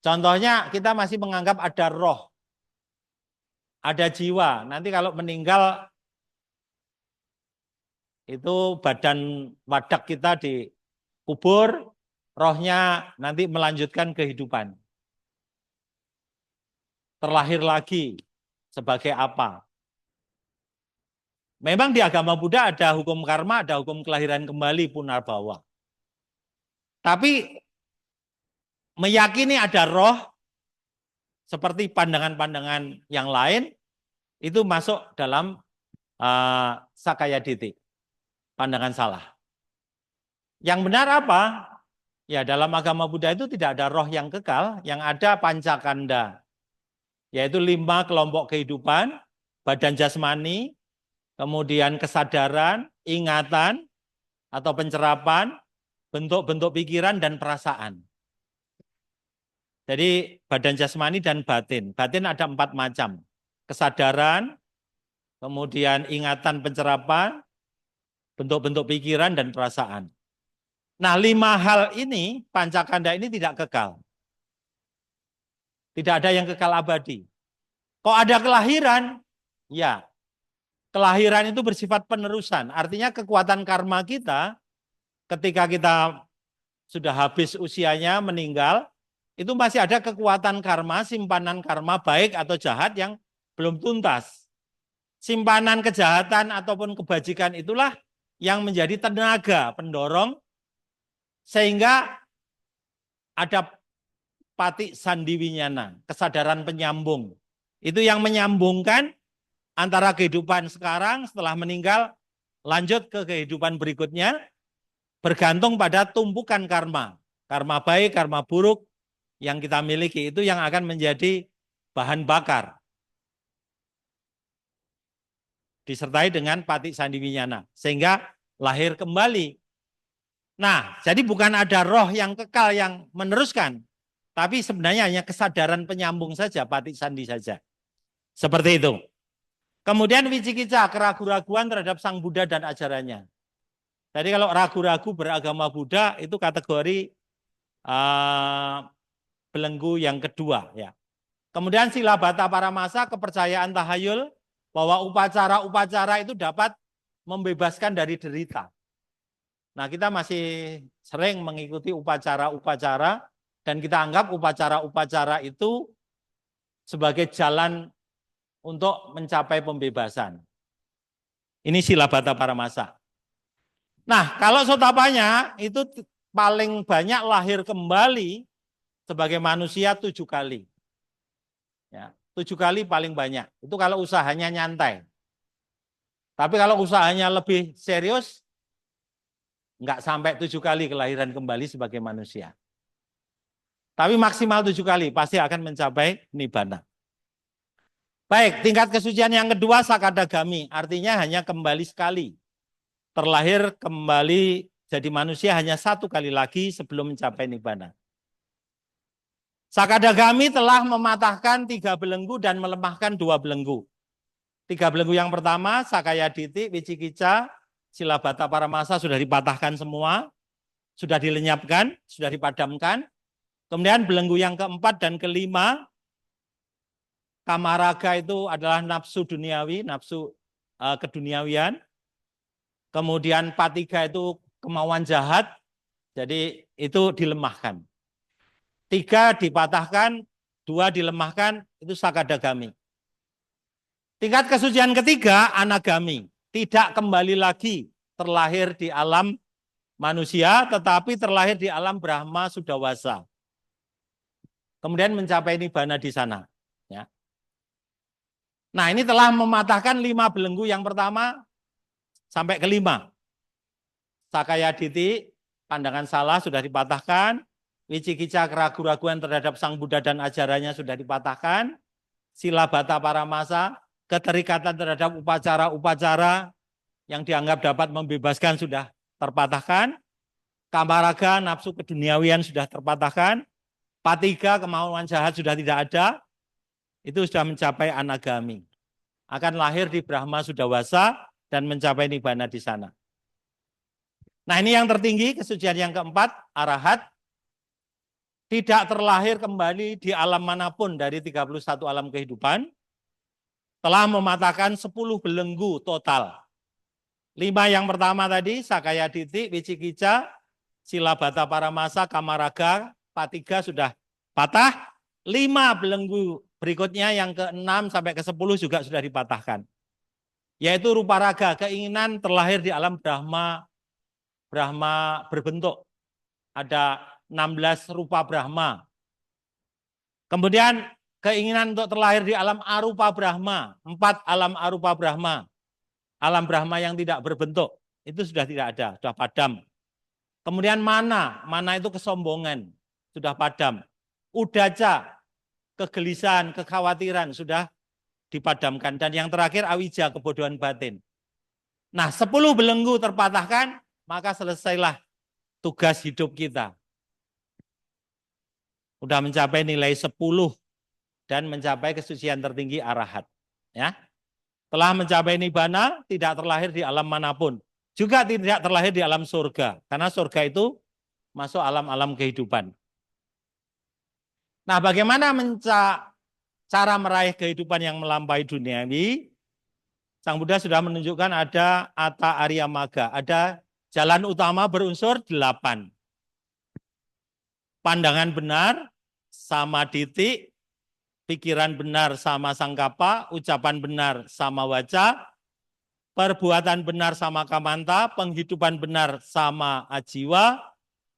Speaker 2: Contohnya kita masih menganggap ada roh, ada jiwa. Nanti kalau meninggal itu badan wadak kita dikubur, rohnya nanti melanjutkan kehidupan. Terlahir lagi sebagai apa? Memang di agama Buddha ada hukum karma, ada hukum kelahiran kembali punarbawa. Tapi meyakini ada roh seperti pandangan-pandangan yang lain itu masuk dalam Sakaya Diti, pandangan salah. Yang benar apa? Ya, dalam agama Buddha itu tidak ada roh yang kekal, yang ada pancakanda, yaitu 5 kelompok kehidupan, badan jasmani, kemudian kesadaran, ingatan atau pencerapan, bentuk-bentuk pikiran dan perasaan. Jadi badan jasmani dan batin. Batin ada 4 macam. Kesadaran, kemudian ingatan, pencerapan, bentuk-bentuk pikiran dan perasaan. Nah, 5 hal ini, pancakanda ini tidak kekal. Tidak ada yang kekal abadi. Kok ada kelahiran? Ya, kelahiran itu bersifat penerusan. Artinya kekuatan karma kita ketika kita sudah habis usianya meninggal, itu masih ada kekuatan karma, simpanan karma baik atau jahat yang belum tuntas. Simpanan kejahatan ataupun kebajikan itulah yang menjadi tenaga pendorong sehingga ada pati sandiwinyana, kesadaran penyambung. Itu yang menyambungkan antara kehidupan sekarang setelah meninggal lanjut ke kehidupan berikutnya bergantung pada tumpukan karma. Karma baik, karma buruk yang kita miliki itu yang akan menjadi bahan bakar. Disertai dengan pati sandiwinyana sehingga lahir kembali. Nah, jadi bukan ada roh yang kekal yang meneruskan, tapi sebenarnya hanya kesadaran penyambung saja, pati sandi saja. Seperti itu. Kemudian wicikica, keraguan-raguan terhadap Sang Buddha dan ajarannya. Jadi kalau ragu-ragu beragama Buddha itu kategori belenggu yang kedua. Ya. Kemudian silabata paramasa, kepercayaan tahayul bahwa upacara-upacara itu dapat membebaskan dari derita. Nah, kita masih sering mengikuti upacara-upacara dan kita anggap upacara-upacara itu sebagai jalan untuk mencapai pembebasan. Ini silabata paramasa. Nah, kalau sotapanya itu paling banyak lahir kembali sebagai manusia 7 kali. Ya, 7 kali paling banyak. Itu kalau usahanya nyantai. Tapi kalau usahanya lebih serius, nggak sampai 7 kali kelahiran kembali sebagai manusia. Tapi maksimal 7 kali pasti akan mencapai nibbana. Baik, tingkat kesucian yang kedua sakadagami, artinya hanya kembali sekali. Terlahir kembali jadi manusia hanya 1 kali lagi sebelum mencapai nibbana. Sakadagami telah mematahkan 3 belenggu dan melemahkan 2 belenggu. 3 belenggu yang pertama, Sakayaditi, Wicikica, Silabata Paramasa sudah dipatahkan semua, sudah dilenyapkan, sudah dipadamkan. Kemudian belenggu yang keempat dan kelima, kamaraga itu adalah nafsu duniawi, nafsu keduniawian. Kemudian patiga itu kemauan jahat, jadi itu dilemahkan. 3 dipatahkan, 2 dilemahkan, itu sakadagami. Tingkat kesucian ketiga, anagami. Tidak kembali lagi terlahir di alam manusia, tetapi terlahir di alam Brahma Sudawasa. Kemudian mencapai nibbana di sana. Ya. Nah, ini telah mematahkan 5 belenggu yang pertama sampai ke 5. Sakayaditi, pandangan salah sudah dipatahkan. Wicikica, keraguan-raguan terhadap Sang Buddha dan ajarannya sudah dipatahkan. Silabata Paramasa, keterikatan terhadap upacara-upacara yang dianggap dapat membebaskan sudah terpatahkan. Kamaraga, nafsu keduniawian sudah terpatahkan. Patiga, kemauan jahat sudah tidak ada. Itu sudah mencapai anagami. Akan lahir di Brahma Sudawasa dan mencapai nibbana di sana. Nah, ini yang tertinggi, kesucian yang keempat, arahat. Tidak terlahir kembali di alam manapun dari 31 alam kehidupan. Telah mematahkan 10 belenggu total. 5 yang pertama tadi, Sakayaditi, Wicikica, Silabata Paramasa, Kamaraga, Patiga sudah patah. 5 belenggu berikutnya yang ke-6 sampai ke-10 juga sudah dipatahkan. Yaitu rupa raga, keinginan terlahir di alam Brahma berbentuk. Ada 16 rupa Brahma. Kemudian keinginan untuk terlahir di alam arupa Brahma, 4 alam arupa Brahma. Alam Brahma yang tidak berbentuk, itu sudah tidak ada, sudah padam. Kemudian mana itu kesombongan, sudah padam. Udaca, kegelisahan, kekhawatiran sudah dipadamkan. Dan yang terakhir awija, kebodohan batin. Nah, 10 belenggu terpatahkan, maka selesailah tugas hidup kita. Sudah mencapai nilai 10 dan mencapai kesucian tertinggi arahat. Ya. Telah mencapai nibbana, tidak terlahir di alam manapun. Juga tidak terlahir di alam surga. Karena surga itu masuk alam-alam kehidupan. Nah, bagaimana cara meraih kehidupan yang melampaui duniawi? Sang Buddha sudah menunjukkan ada Atta Arya Magga, ada jalan utama berunsur 8. Pandangan benar, samaditi, pikiran benar sama sangkapa, ucapan benar sama waca, perbuatan benar sama kamanta, penghidupan benar sama ajiwa,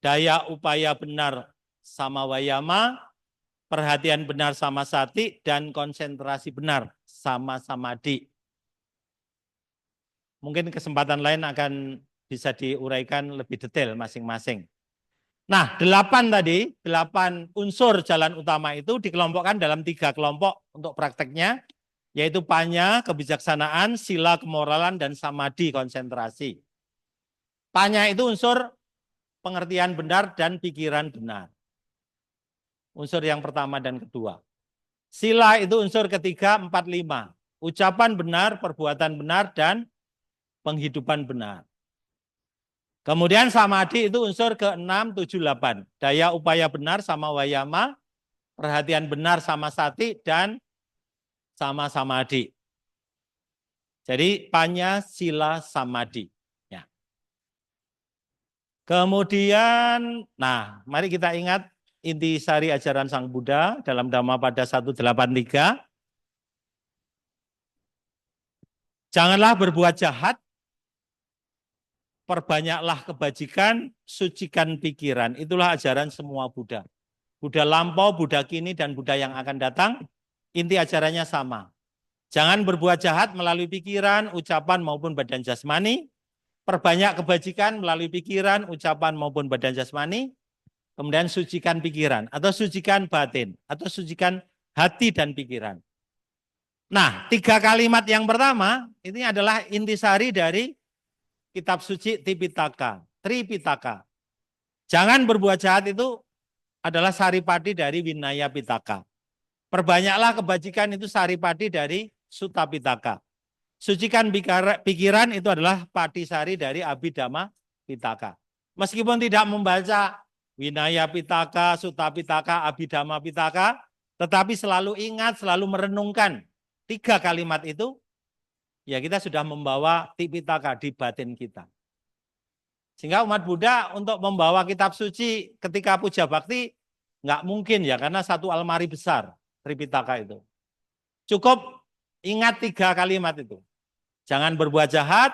Speaker 2: daya upaya benar sama wayama, perhatian benar sama sati, dan konsentrasi benar sama samadhi. Mungkin kesempatan lain akan bisa diuraikan lebih detail masing-masing. Nah, 8 tadi, 8 unsur jalan utama itu dikelompokkan dalam 3 kelompok untuk prakteknya, yaitu panya, kebijaksanaan, sila, kemoralan, dan samadhi, konsentrasi. Panya itu unsur pengertian benar dan pikiran benar. Unsur yang pertama dan kedua. Sila itu unsur ketiga, 4, 5. Ucapan benar, perbuatan benar, dan penghidupan benar. Kemudian samadhi itu unsur ke-6, 7, 8. Daya upaya benar sama wayama, perhatian benar sama sati, dan sama samadhi. Jadi panya, sila, samadhi. Ya. Kemudian, nah mari kita ingat inti sari ajaran Sang Buddha dalam Dhammapada 183. Janganlah berbuat jahat, perbanyaklah kebajikan, sucikan pikiran. Itulah ajaran semua Buddha. Buddha lampau, Buddha kini, dan Buddha yang akan datang, inti ajarannya sama. Jangan berbuat jahat melalui pikiran, ucapan maupun badan jasmani. Perbanyak kebajikan melalui pikiran, ucapan maupun badan jasmani. Kemudian sucikan pikiran atau sucikan batin atau sucikan hati dan pikiran. Nah, 3 kalimat yang pertama ini adalah intisari dari kitab suci Tripitaka. Jangan berbuat jahat itu adalah saripati dari Winaya Pitaka. Perbanyaklah kebajikan itu saripati dari Sutta Pitaka. Sucikan pikiran itu adalah patisari dari Abhidhamma Pitaka. Meskipun tidak membaca Winaya Pitaka, Sutta Pitaka, Abhidhamma Pitaka, tetapi selalu ingat, selalu merenungkan 3 kalimat itu, ya kita sudah membawa Tipitaka di batin kita. Sehingga umat Buddha untuk membawa kitab suci ketika puja bakti nggak mungkin ya, karena satu almari besar Tripitaka itu. Cukup ingat 3 kalimat itu. Jangan berbuat jahat,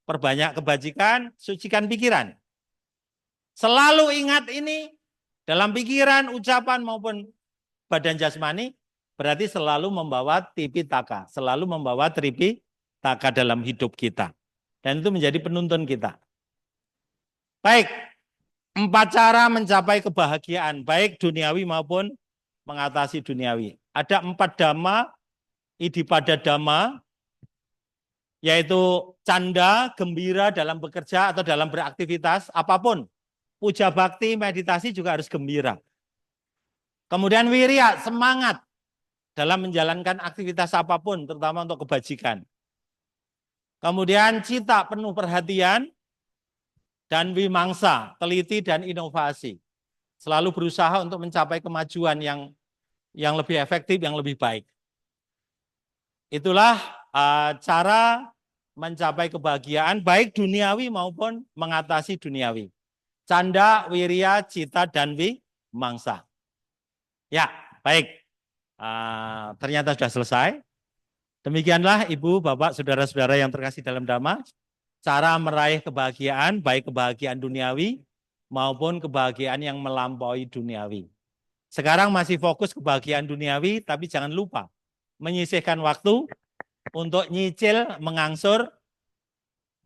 Speaker 2: perbanyak kebajikan, sucikan pikiran. Selalu ingat ini dalam pikiran, ucapan maupun badan jasmani, berarti selalu membawa Tipitaka, selalu membawa Tripitaka dalam hidup kita. Dan itu menjadi penuntun kita. Baik, 4 cara mencapai kebahagiaan, baik duniawi maupun mengatasi duniawi. Ada 4 dhamma, idipada dhamma, yaitu canda, gembira dalam bekerja atau dalam beraktivitas, apapun. Puja bakti, meditasi juga harus gembira. Kemudian wirya, semangat dalam menjalankan aktivitas apapun, terutama untuk kebajikan. Kemudian cita, penuh perhatian, dan wimangsa, teliti dan inovasi. Selalu berusaha untuk mencapai kemajuan yang lebih efektif, yang lebih baik. Itulah cara mencapai kebahagiaan baik duniawi maupun mengatasi duniawi. Canda, wirya, cita, dan wimangsa. Ya, baik. Ternyata sudah selesai. Demikianlah Ibu, Bapak, Saudara-saudara yang terkasih dalam Dhamma, cara meraih kebahagiaan, baik kebahagiaan duniawi maupun kebahagiaan yang melampaui duniawi. Sekarang masih fokus kebahagiaan duniawi, tapi jangan lupa menyisihkan waktu untuk nyicil, mengangsur,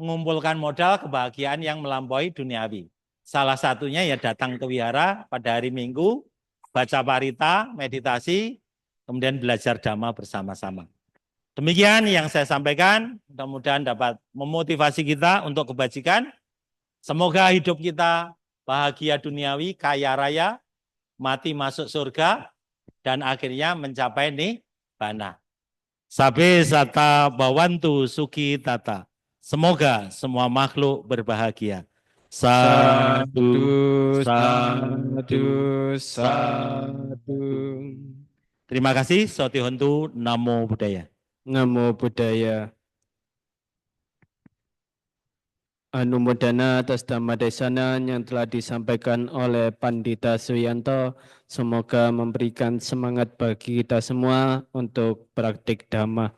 Speaker 2: mengumpulkan modal kebahagiaan yang melampaui duniawi. Salah satunya ya datang ke wihara pada hari Minggu, baca parita, meditasi, kemudian belajar Dhamma bersama-sama. Demikian yang saya sampaikan, mudah-mudahan dapat memotivasi kita untuk kebajikan. Semoga hidup kita bahagia duniawi, kaya raya, mati masuk surga, dan akhirnya mencapai nibbana. Sabe sata bawantu suki tata. Semoga semua makhluk berbahagia. Sadu, sadu, sadu. Terima kasih, Soti Hontu, Namo Buddhaya.
Speaker 1: Namo Buddhaya. Anumodana atas dhamma desana yang telah disampaikan oleh Pandita Suyanto. Semoga memberikan semangat bagi kita semua untuk praktik dhamma.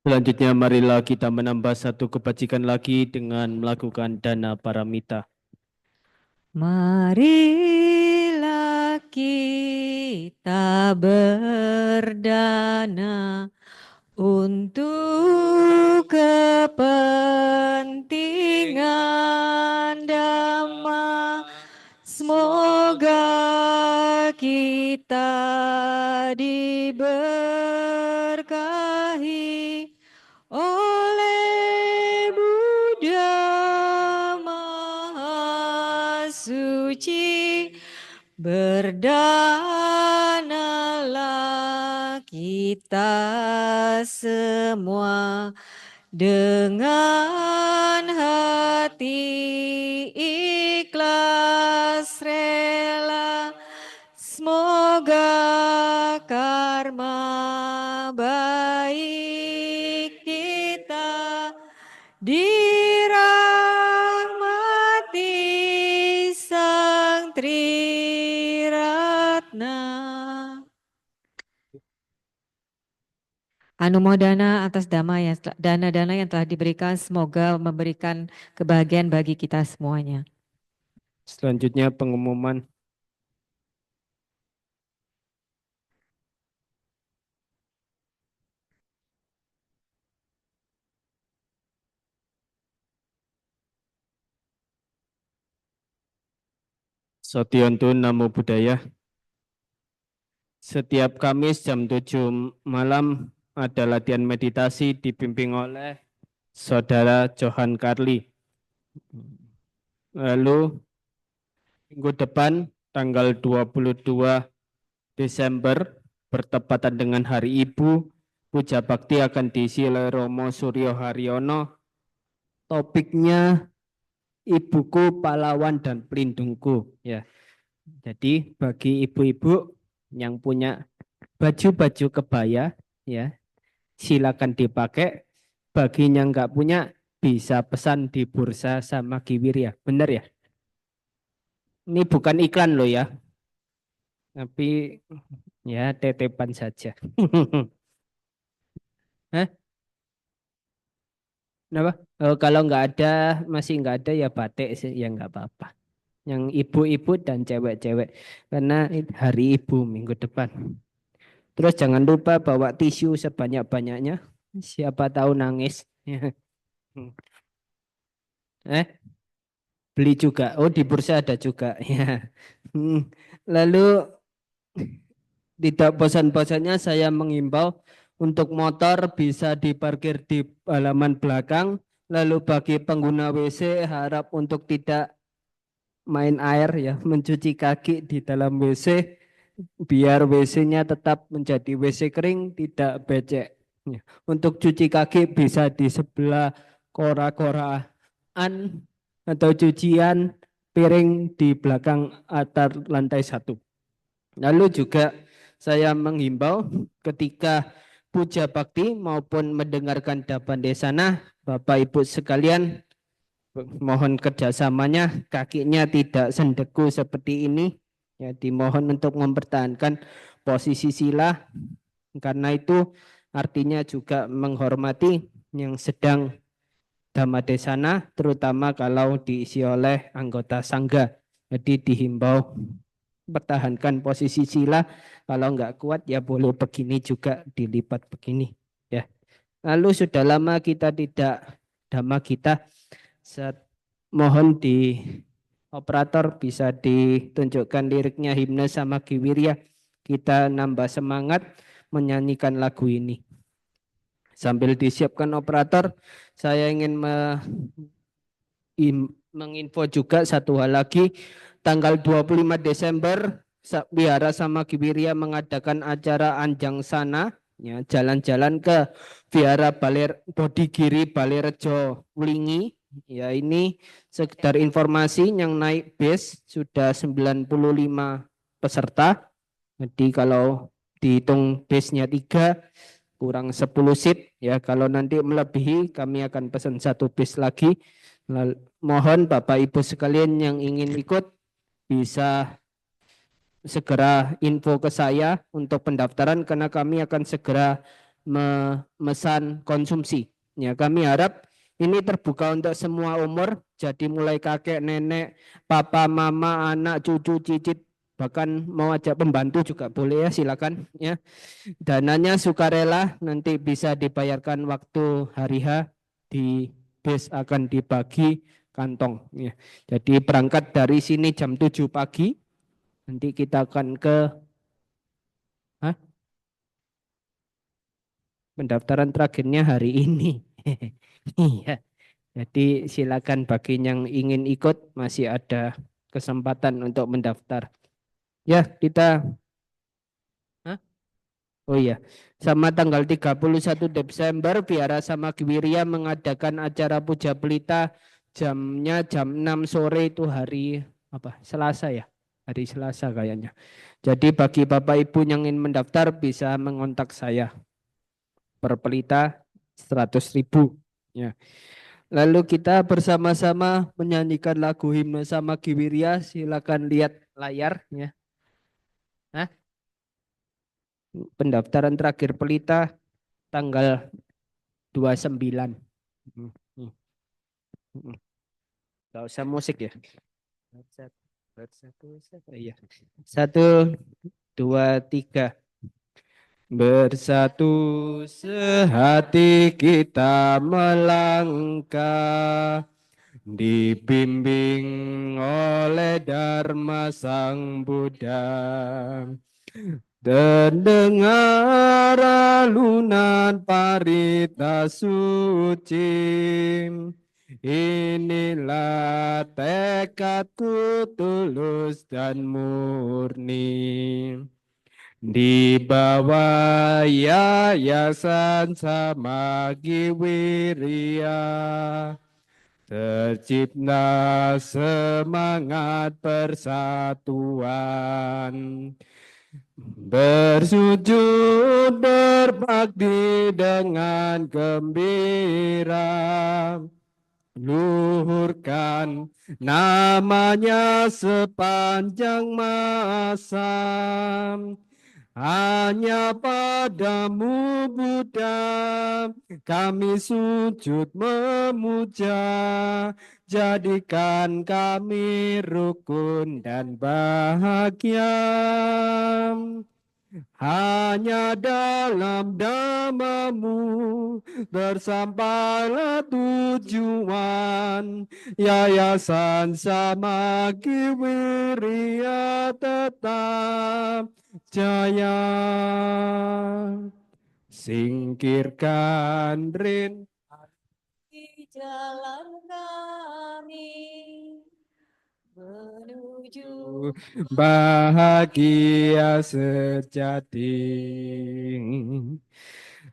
Speaker 1: Selanjutnya marilah kita menambah satu kebajikan lagi dengan melakukan dana paramita.
Speaker 3: Marilah kita berdana untuk kepentingan Dhamma. Semoga kita diberkahi oleh Buddha Maha Suci. Berdanalah kita semua dengan hati ikhlas rela. Semoga karma baik kita dirahmati Triratna. Anumodana atas dana-dana yang telah diberikan, semoga memberikan kebahagiaan bagi kita semuanya.
Speaker 1: Selanjutnya pengumuman. Sotiontu Namo Buddhaya. Setiap Kamis jam 7 malam ada latihan meditasi dibimbing oleh Saudara Johan Carli. Lalu minggu depan tanggal 22 Desember bertepatan dengan Hari Ibu, puja bakti akan diisi oleh Romo Suryo Haryono. Topiknya Ibuku, Pahlawan dan Pelindungku. Ya, jadi bagi ibu-ibu yang punya baju-baju kebaya, ya silakan dipakai. Bagi yang nggak punya bisa pesan di Bursa sama Kiwirya. Benar ya? Ini bukan iklan loh ya. Tapi ya titipan saja. Hah? Kenapa? Oh, kalau nggak ada, masih nggak ada ya batik sih, ya nggak apa-apa. Yang ibu-ibu dan cewek-cewek. Karena hari ibu minggu depan. Terus jangan lupa bawa tisu sebanyak-banyaknya. Siapa tahu nangis. Beli juga. Oh, di bursa ada juga. Ya. Lalu tidak bosan-bosannya saya mengimbau untuk motor bisa diparkir di halaman belakang. Lalu bagi pengguna WC harap untuk tidak main air ya, mencuci kaki di dalam WC biar WC-nya tetap menjadi WC kering, tidak becek. Ya. Untuk cuci kaki bisa di sebelah kora-koraan atau cucian piring di belakang atap lantai 1. Lalu juga saya menghimbau ketika puja bakti maupun mendengarkan dapan desana, Bapak Ibu sekalian mohon kerjasamanya, kakinya tidak sendeku seperti ini. Ya, dimohon untuk mempertahankan posisi sila, karena itu artinya juga menghormati yang sedang Dhammadesana, terutama kalau diisi oleh anggota sangga. Jadi dihimbau pertahankan posisi sila, kalau enggak kuat ya boleh begini juga, dilipat begini. Ya. Lalu sudah lama kita tidak Dhamma kita, mohon di operator bisa ditunjukkan liriknya himne sama Kiwirya. Kita nambah semangat menyanyikan lagu ini. Sambil disiapkan operator, saya ingin menginfo juga satu hal lagi. Tanggal 25 Desember, Wihara sama Kiwirya mengadakan acara Anjang Sana. Ya, jalan-jalan ke Vihara Bodigiri Balerejo Wlingi. Ya, ini sekedar informasi, yang naik bis sudah 95 peserta. Jadi kalau dihitung bisnya 3 kurang 10 seat ya, kalau nanti melebihi kami akan pesan 1 bis lagi. Mohon Bapak Ibu sekalian yang ingin ikut bisa segera info ke saya untuk pendaftaran, karena kami akan segera memesan konsumsi. Ya, kami harap ini terbuka untuk semua umur, jadi mulai kakek, nenek, papa, mama, anak, cucu, cicit, bahkan mau ajak pembantu juga boleh ya, silakan ya. Dananya sukarela, nanti bisa dibayarkan waktu hari H, di bis akan dibagi kantong ya. Jadi berangkat dari sini jam 7 pagi, nanti kita akan ke pendaftaran terakhirnya hari ini. Iya. Jadi silakan bagi yang ingin ikut, masih ada kesempatan untuk mendaftar. Ya, kita Oh iya, sama tanggal 31 Desember Wihara sama Kiwirya mengadakan acara puja pelita, jamnya jam 6 sore, itu hari apa? Selasa ya? Hari Selasa kayaknya. Jadi bagi Bapak Ibu yang ingin mendaftar bisa mengontak saya. Per pelita 100.000 ya. Lalu kita bersama-sama menyanyikan lagu himne sama Kiwirya. Silakan lihat layar ya. Nah, pendaftaran terakhir pelita tanggal 29. Hmm, hmm, hmm. Gak usah musik ya. Iya. 1, 2, 3. Bersatu sehati kita melangkah, dibimbing oleh Dharma Sang Buddha. Terdengar alunan parita suci, inilah tekadku tulus dan murni. Di bawah Yayasan Samagi Wirya tercipta semangat persatuan, bersujud berbakti dengan gembira, luhurkan namanya sepanjang masa. Hanya padamu Buddha kami sujud memuja, jadikan kami rukun dan bahagia. Hanya dalam dhammamu bersampailah tujuan, Yayasan Samagi Wirya tetap jaya. Singkirkan
Speaker 3: Di jalan kami menuju
Speaker 1: bahagia sejati.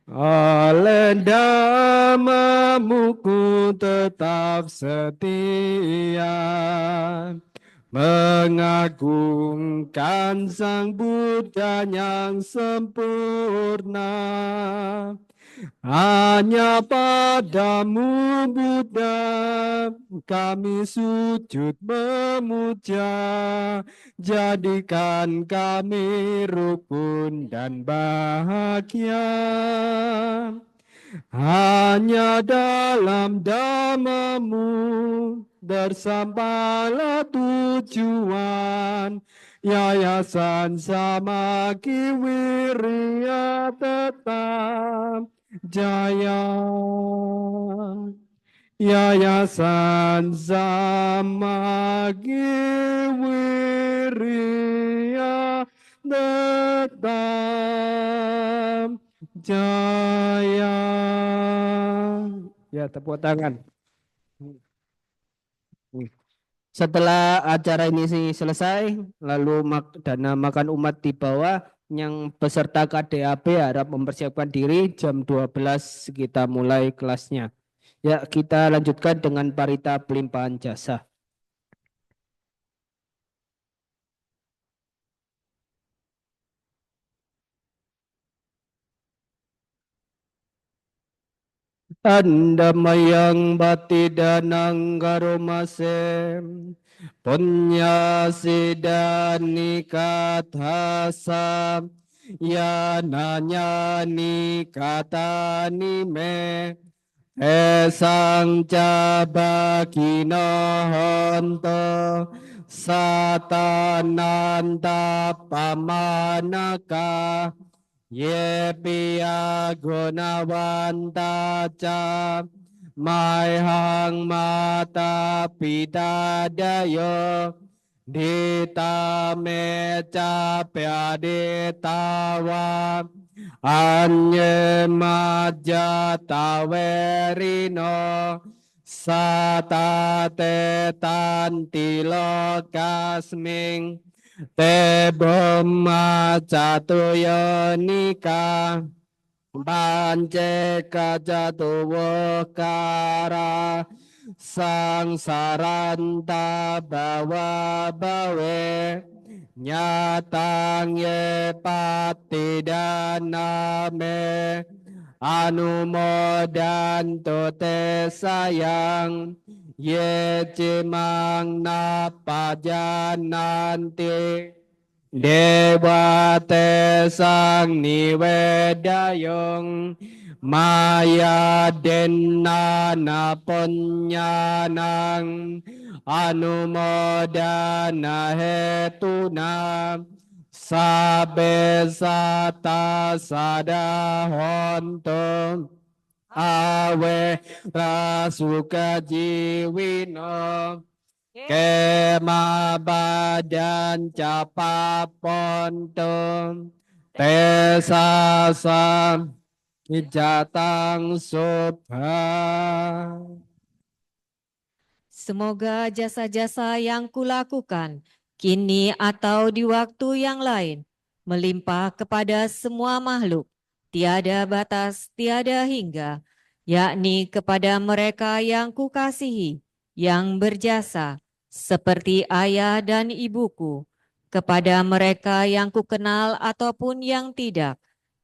Speaker 1: Oleh dhammamu ku tetap setia, mengagungkan Sang Buddha yang sempurna. Hanya padamu Buddha kami sujud memuja, jadikan kami rukun dan bahagia. Hanya dalam dhammamu bersampailah tujuan, Yayasan Samagi Wirya tetap jaya. Yayasan Samagi Wirya tetap jaya. Ya, tepuk tangan. Setelah acara ini selesai, lalu dana makan umat di bawah, yang peserta KDAP harap mempersiapkan diri jam 12 kita mulai kelasnya. Ya, kita lanjutkan dengan parita pelimpahan jasa. Andamayang bati danang garomasem, punya sidani kathasa, ya nanya ni kata ni me, esang cabakino honto, satananta pamanaka, ye piya gunawanta ca, mai hang mata pita dayo, dita me ca ditawa, anye maja tawerino, sata te tanti lokasming, te Brahma Catuyonika Banje Kajatuwokara Sang Saranta Bawa Bawe Nyatang Ye Patidaname Anumodanto Te Sayang ye cimang napajananti Dewate sang niwedayong maya denana punyanang anumodana hetuna sabe sata sadahonto awe rasuka jiwino Kema badan capapontum tesasam ijatang subha.
Speaker 3: Semoga jasa-jasa yang kulakukan kini atau di waktu yang lain melimpah kepada semua makhluk, tiada batas, tiada hingga, yakni kepada mereka yang kukasihi, yang berjasa, seperti ayah dan ibuku, kepada mereka yang kukenal ataupun yang tidak,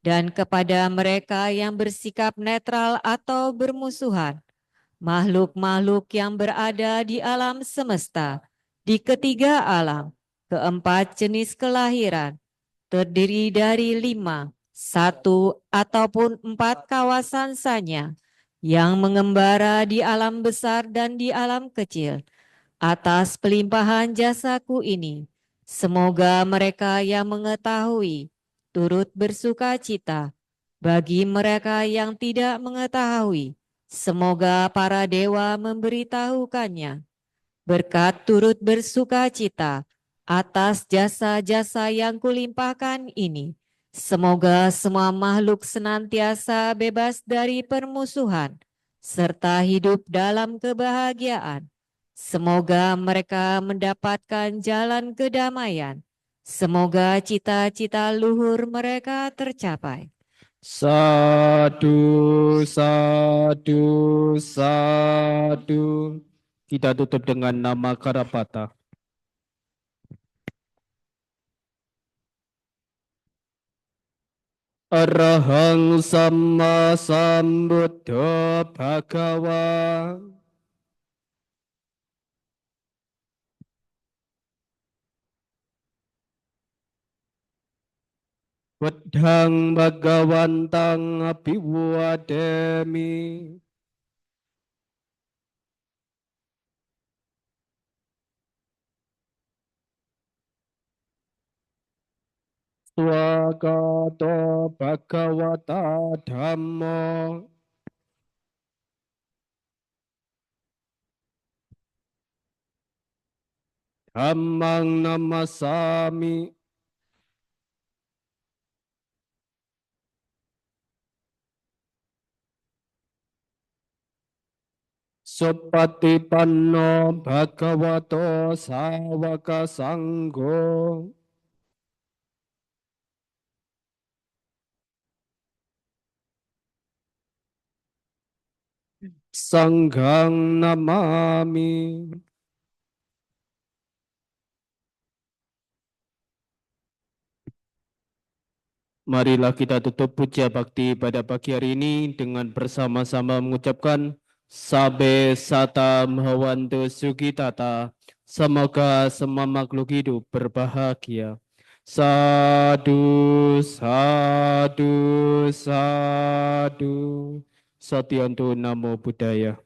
Speaker 3: dan kepada mereka yang bersikap netral atau bermusuhan, makhluk-makhluk yang berada di alam semesta, di ketiga alam, keempat jenis kelahiran, terdiri dari 5, 1 ataupun 4 kawasan saja, yang mengembara di alam besar dan di alam kecil. Atas pelimpahan jasaku ini, semoga mereka yang mengetahui turut bersuka cita. Bagi mereka yang tidak mengetahui, semoga para dewa memberitahukannya. Berkat turut bersuka cita atas jasa-jasa yang kulimpahkan ini, semoga semua makhluk senantiasa bebas dari permusuhan, serta hidup dalam kebahagiaan. Semoga mereka mendapatkan jalan kedamaian. Semoga cita-cita luhur mereka tercapai.
Speaker 1: Sadu, sadu, sadu. Kita tutup dengan nama Karapata. Arahang sama sambuddha bhagawa. Wedhang Bhagawantang Abhiwademi. Swagato Bhagawata Dhammo. Dhammang namasami. Supatipanno Bhagavato Sawaka Sangho. Sanghang namami. Marilah kita tutup puja bakti pada pagi hari ini dengan bersama-sama mengucapkan Sabe Satam Hawantu Sugitata. Semoga semua makhluk hidup berbahagia. Sadu, sadu, sadu. Satyantu Namo Buddhaya.